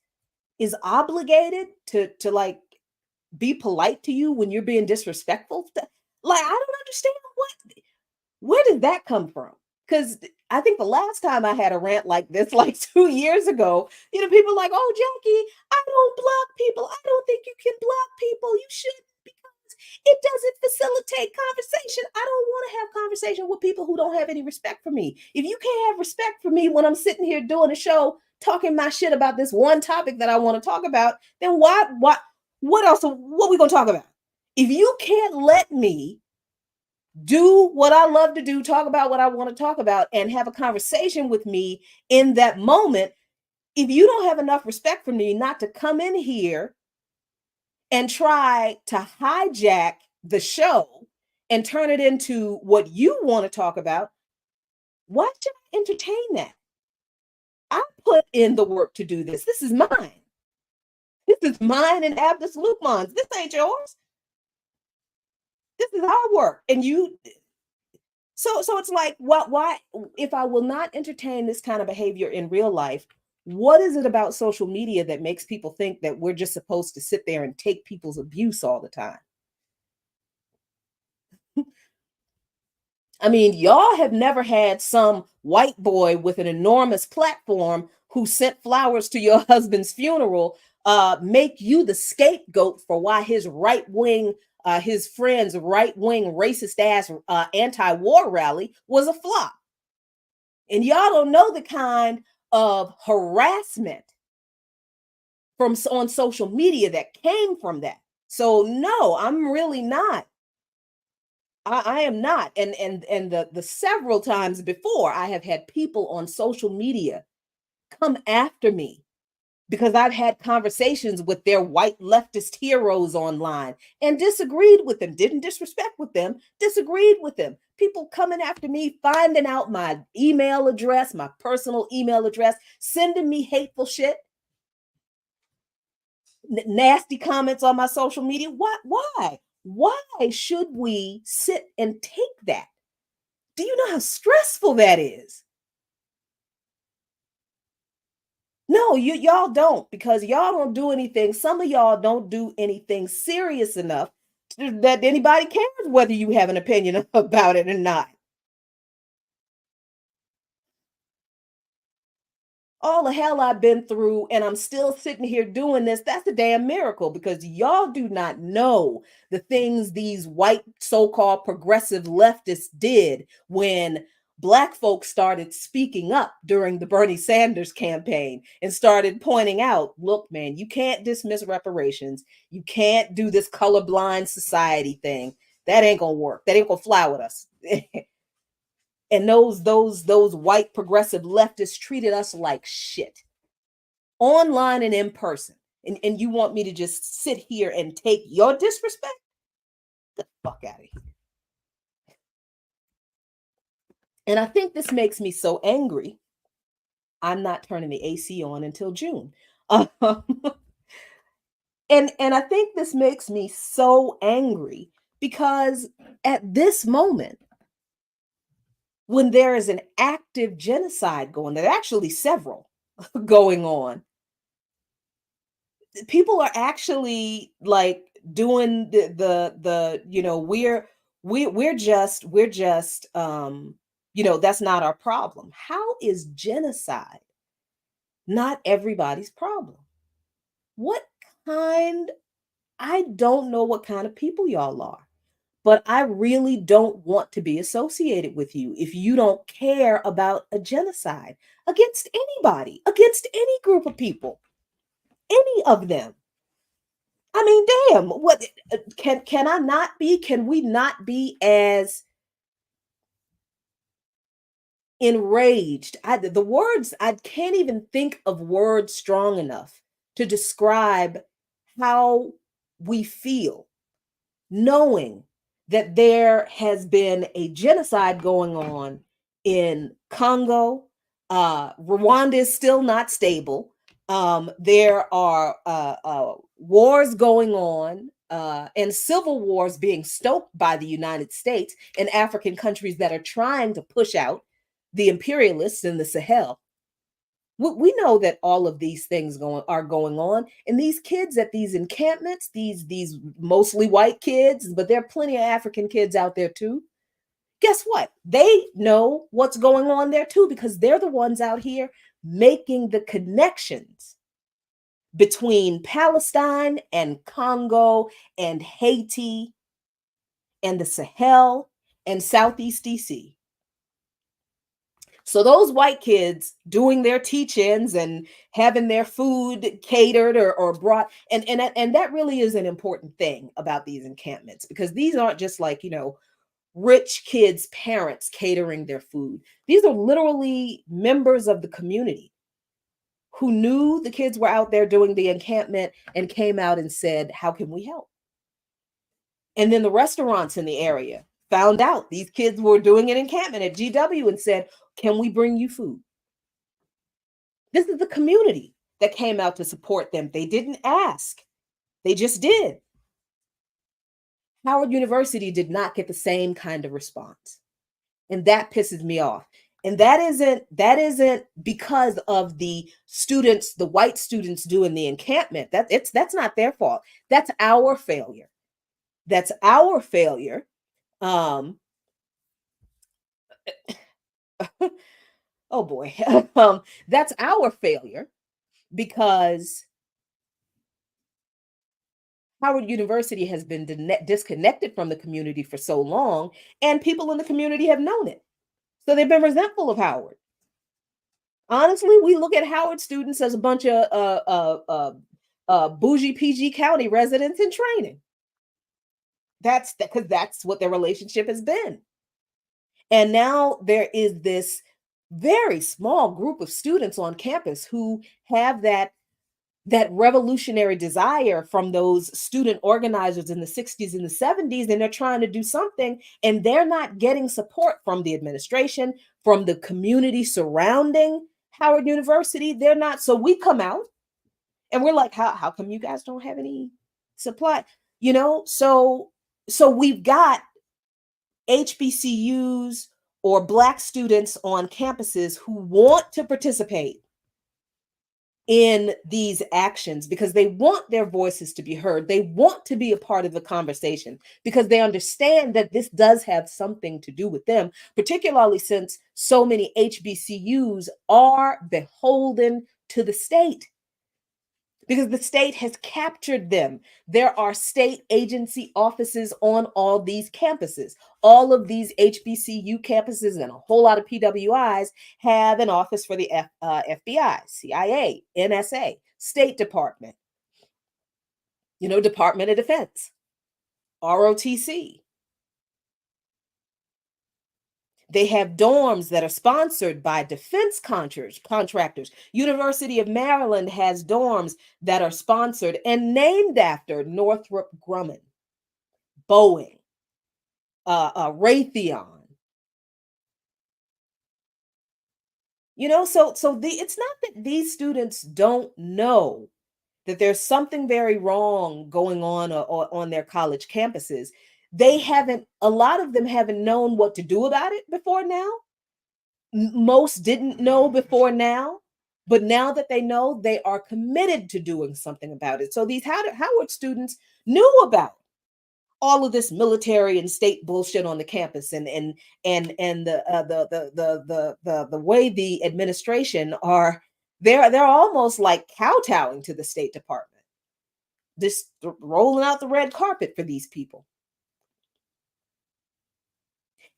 is obligated to like be polite to you when you're being disrespectful? Like, I don't understand where did that come from? Because I think the last time I had a rant like this, like 2 years ago, people are like, oh, Jacquie, I don't block people. I don't think you can block people. You shouldn't, because it doesn't facilitate conversation. I don't want to have conversation with people who don't have any respect for me. If you can't have respect for me when I'm sitting here doing a show, talking my shit about this one topic that I want to talk about, then what else? What are we going to talk about? If you can't let me do what I love to do, talk about what I want to talk about, and have a conversation with me in that moment, if you don't have enough respect for me not to come in here and try to hijack the show and turn it into what you want to talk about, why should I entertain that? I put in the work to do this. This is mine. This is mine and Abdus Lukman's. This ain't yours. This is our work. And you, so it's like, why, if I will not entertain this kind of behavior in real life, what is it about social media that makes people think that we're just supposed to sit there and take people's abuse all the time? I mean, y'all have never had some white boy with an enormous platform who sent flowers to your husband's funeral make you the scapegoat for why his right-wing, his friend's right-wing racist ass anti-war rally was a flop. And y'all don't know the kind of harassment on social media that came from that. So no, I'm really not. I am not. And the several times before, I have had people on social media come after me because I've had conversations with their white leftist heroes online and disagreed with them, didn't disrespect with them, disagreed with them. People coming after me, finding out my email address, my personal email address, sending me hateful shit, nasty comments on my social media. Why? Why should we sit and take that? Do you know how stressful that is? No, y'all don't, because y'all don't do anything. Some of y'all don't do anything serious enough that anybody cares whether you have an opinion about it or not. All the hell I've been through, and I'm still sitting here doing this, that's a damn miracle, because y'all do not know the things these white so-called progressive leftists did when Black folks started speaking up during the Bernie Sanders campaign and started pointing out, look, man, you can't dismiss reparations. You can't do this colorblind society thing. That ain't gonna work. That ain't gonna fly with us. And those white progressive leftists treated us like shit, online and in person. And you want me to just sit here and take your disrespect? Get the fuck out of here. And I think this makes me so angry. I'm not turning the AC on until June. And I think this makes me so angry because at this moment, when there is an active genocide going, there are actually several going on, people are actually like doing the we're just that's not our problem. How is genocide not everybody's problem? What kind? I don't know what kind of people y'all are, but I really don't want to be associated with you if you don't care about a genocide against anybody, against any group of people, any of them. I mean, damn, what can I not be? Can we not be as enraged? I can't even think of words strong enough to describe how we feel, knowing that there has been a genocide going on in Congo. Rwanda is still not stable. There are wars going on and civil wars being stoked by the United States and African countries that are trying to push out the imperialists in the Sahel. we know that all of these things are going on, and these kids at these encampments, these mostly white kids, but there are plenty of African kids out there too. Guess what? They know what's going on there too, because they're the ones out here making the connections between Palestine and Congo and Haiti and the Sahel and Southeast DC. So those white kids doing their teach-ins and having their food catered or brought, and that really is an important thing about these encampments, because these aren't just like, rich kids' parents catering their food. These are literally members of the community who knew the kids were out there doing the encampment and came out and said, how can we help? And then the restaurants in the area found out these kids were doing an encampment at GW and said, can we bring you food? This is the community that came out to support them. They didn't ask. They just did. Howard University did not get the same kind of response. And that pisses me off. And that isn't because of the students, the white students doing the encampment. That's not their fault. That's our failure. That's our failure. Oh boy. That's our failure, because Howard University has been disconnected from the community for so long, and people in the community have known it. So they've been resentful of Howard. Honestly, we look at Howard students as a bunch of bougie PG County residents in training. That's because that's what their relationship has been. And now there is this very small group of students on campus who have that revolutionary desire from those student organizers in the 60s and the 70s, and they're trying to do something, and they're not getting support from the administration, from the community surrounding Howard University. They're not. So we come out and we're like, how come you guys don't have any supply? So we've got HBCUs or Black students on campuses who want to participate in these actions because they want their voices to be heard. They want to be a part of the conversation because they understand that this does have something to do with them, particularly since so many HBCUs are beholden to the state because the state has captured them. There are state agency offices on all these campuses. All of these HBCU campuses and a whole lot of PWIs have an office for the FBI, CIA, NSA, State Department, Department of Defense, ROTC. They have dorms that are sponsored by defense contractors. University of Maryland has dorms that are sponsored and named after Northrop Grumman, Boeing, Raytheon. It's not that these students don't know that there's something very wrong going on their college campuses. A lot of them haven't known what to do about it before now. Most didn't know before now, but now that they know, they are committed to doing something about it. So these Howard students knew about all of this military and state bullshit on the campus, and the way the administration they're almost like kowtowing to the State Department, just rolling out the red carpet for these people.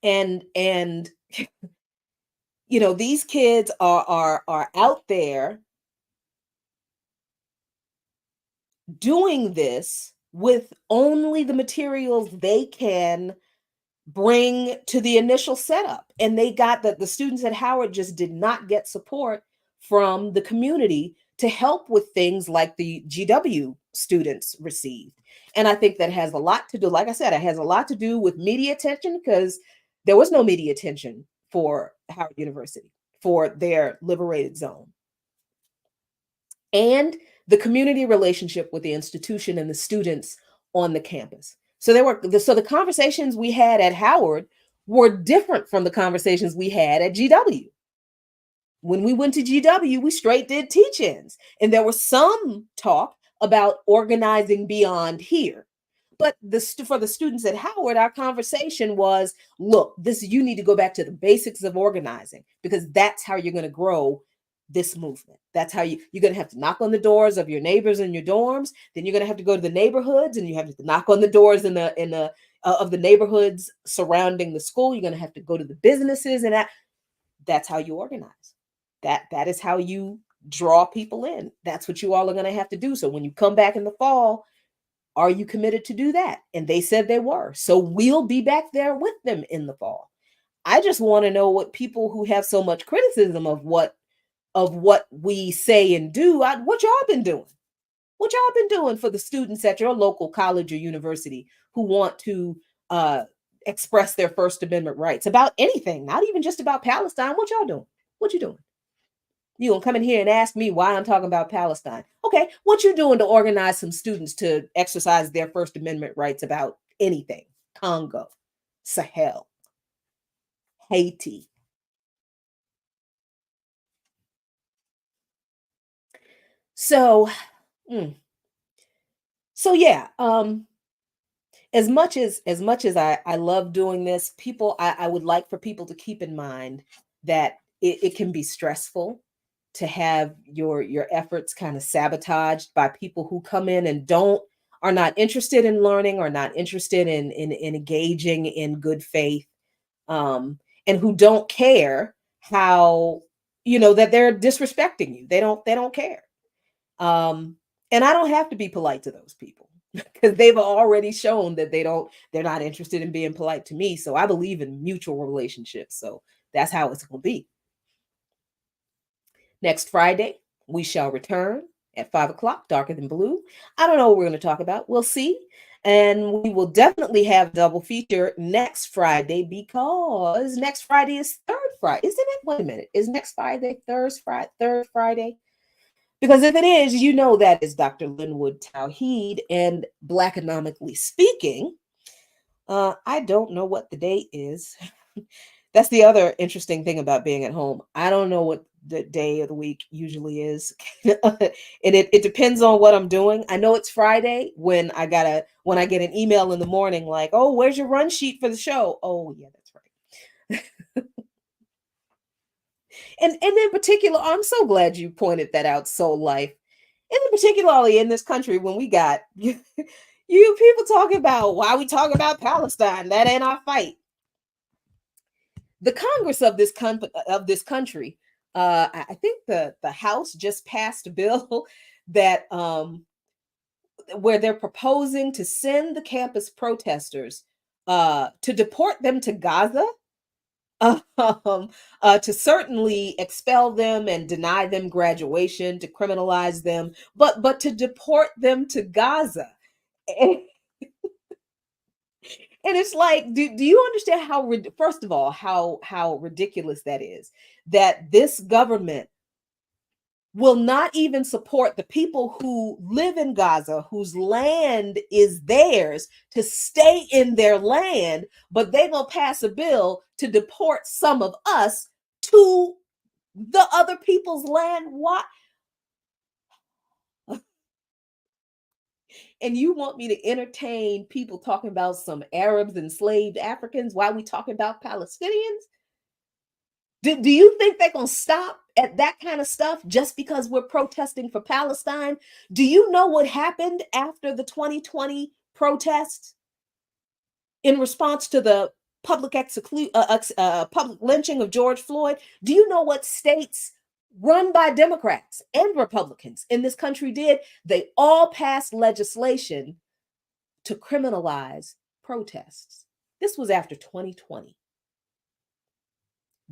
And these kids are out there doing this with only the materials they can bring to the initial setup. And they got that the students at Howard just did not get support from the community to help with things like the GW students received. And I think that has a lot to do, like I said, it has a lot to do with media attention, because there was no media attention for Howard University, for their liberated zone. And the community relationship with the institution and the students on the campus. So the conversations we had at Howard were different from the conversations we had at GW. When we went to GW, we straight did teach-ins. And there was some talk about organizing beyond here. But for the students at Howard, our conversation was, look, you need to go back to the basics of organizing, because that's how you're going to grow this movement. That's how you're going to have to knock on the doors of your neighbors in your dorms. Then you're going to have to go to the neighborhoods, and you have to knock on the doors of the neighborhoods surrounding the school. You're going to have to go to the businesses, and that's how you organize. That is how you draw people in. That's what you all are going to have to do. So when you come back in the fall, are you committed to do that? And they said they were. So we'll be back there with them in the fall. I just want to know what people who have so much criticism of what we say and do, what y'all been doing? What y'all been doing for the students at your local college or university who want to express their First Amendment rights about anything, not even just about Palestine? What y'all doing? What you doing? You gonna come in here and ask me why I'm talking about Palestine? Okay, what you doing to organize some students to exercise their First Amendment rights about anything? Congo, Sahel, Haiti. So yeah, as much as I love doing this, I would like for people to keep in mind that it can be stressful to have your efforts kind of sabotaged by people who come in and are not interested in learning, or not interested in engaging in good faith, and who don't care how, that they're disrespecting you. They don't care. And I don't have to be polite to those people, because they've already shown that they're not interested in being polite to me. So I believe in mutual relationships. So that's how it's going to be. Next Friday, we shall return at 5:00, Darker Than Blue. I don't know what we're going to talk about. We'll see. And we will definitely have double feature next Friday, because next Friday is third Friday. Isn't it? Wait a minute. Is next Friday third Friday? Because if it is, that is Dr. Linwood Tawheed. And Black economically speaking, I don't know what the date is. That's the other interesting thing about being at home. I don't know what the day of the week usually is. And it depends on what I'm doing. I know it's Friday when I get an email in the morning like, oh, where's your run sheet for the show? Oh, yeah, that's right. And in particular, I'm so glad you pointed that out, Soul Life. And particularly in this country, when we got you people talking about, why we talking about Palestine? That ain't our fight. The Congress of this country, I think the House just passed a bill that where they're proposing to send the campus protesters to deport them to Gaza, to certainly expel them and deny them graduation, to criminalize them, but to deport them to Gaza. And it's like, do you understand how, first of all, how ridiculous that is, that this government will not even support the people who live in Gaza, whose land is theirs, to stay in their land, but they will pass a bill to deport some of us to the other people's land. Why? And you want me to entertain people talking about some Arabs, enslaved Africans, while we talking about Palestinians? Do you think they're going to stop at that kind of stuff just because we're protesting for Palestine? Do you know what happened after the 2020 protests in response to the public public lynching of George Floyd? Do you know what states run by Democrats and Republicans in this country did? They all passed legislation to criminalize protests. This was after 2020.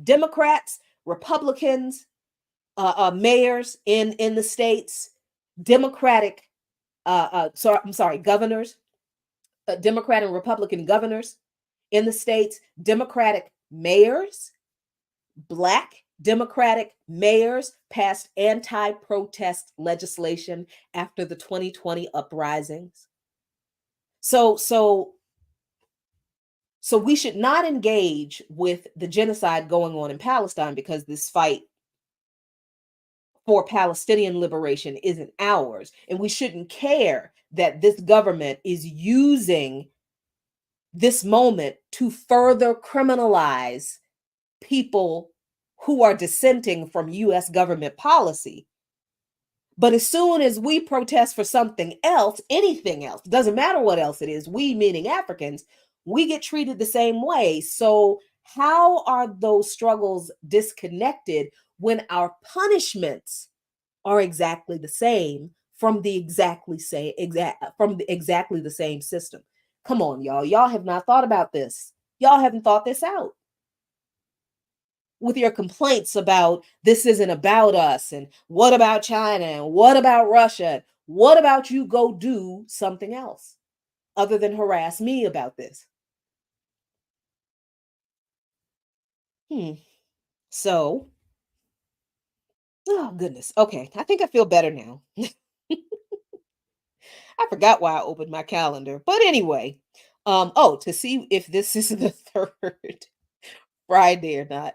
Democrats, Republicans, mayors in the states, Democratic, governors, Democrat and Republican governors in the states, Democratic mayors, Black Democratic mayors passed anti-protest legislation after the 2020 uprisings. So we should not engage with the genocide going on in Palestine, because this fight for Palestinian liberation isn't ours. And we shouldn't care that this government is using this moment to further criminalize people who are dissenting from US government policy. But as soon as we protest for something else, anything else, doesn't matter what else it is, we meaning Africans, we get treated the same way. So how are those struggles disconnected when our punishments are exactly the same from the exactly the same system? Come on, y'all. Y'all have not thought about this. Y'all haven't thought this out. With your complaints about this isn't about us, and what about China, and what about Russia, what about you go do something else other than harass me about this? So, oh goodness. Okay, I think I feel better now. I forgot why I opened my calendar. But anyway, oh, to see if this is the third Friday or not.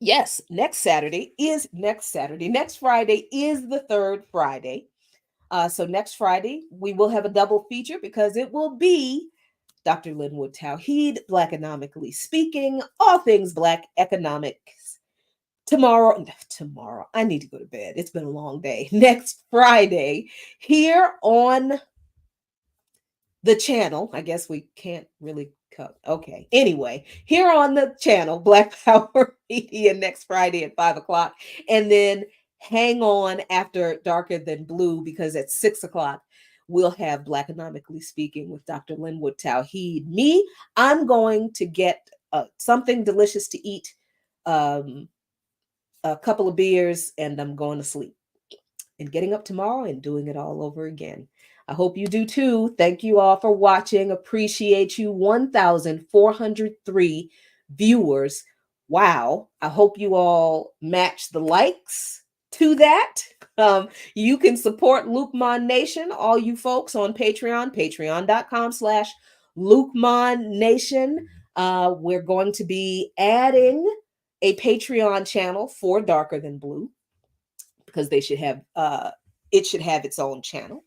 Yes, next Saturday is next Saturday. Next Friday is the third Friday. So next Friday, we will have a double feature because it will be Dr. Linwood Tawheed, Black Economically Speaking, all things Black economics. Tomorrow, I need to go to bed. It's been a long day. Next Friday, here on the channel, I guess we can't really cut. Okay. Anyway, here on the channel, Black Power Media, next Friday at 5 o'clock. And then hang on after Darker Than Blue, because at 6 o'clock, we'll have Black Economically Speaking with Dr. Linwood Tawheed. I'm going to get something delicious to eat, a couple of beers, and I'm going to sleep and getting up tomorrow and doing it all over again. I hope you do too. Thank you all for watching. Appreciate you. 1,403 viewers. Wow. I hope you all match the likes to that. You can support Lukman Nation, all you folks on Patreon, patreon.com/Lukman Nation. We're going to be adding a Patreon channel for Darker Than Blue, because they should have it should have its own channel.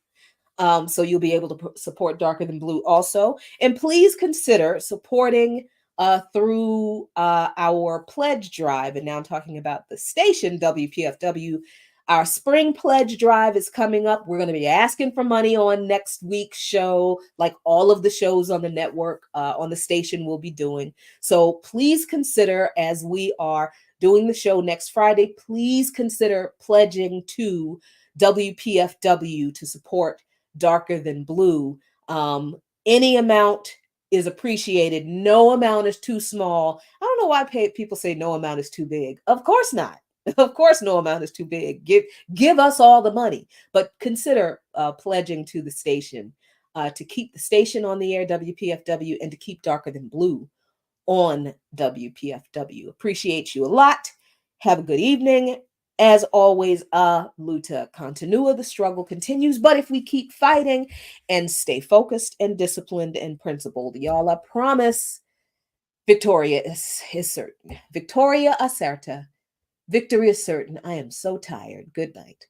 So you'll be able to support Darker Than Blue also. And please consider supporting through our pledge drive. And now I'm talking about the station, WPFW. Our spring pledge drive is coming up. We're going to be asking for money on next week's show, like all of the shows on the network, on the station will be doing. So please consider, as we are doing the show next Friday, please consider pledging to WPFW to support Darker Than Blue. Any amount is appreciated. No amount is too small. I don't know why people say no amount is too big. Of course not. Of course, no amount is too big. Give us all the money, but consider pledging to the station to keep the station on the air, WPFW, and to keep Darker Than Blue on WPFW. Appreciate you a lot. Have a good evening. As always, luta continua, the struggle continues, but if we keep fighting and stay focused and disciplined and principled, y'all, I promise Victoria is certain. Victoria acerta. Victory is certain. I am so tired. Good night.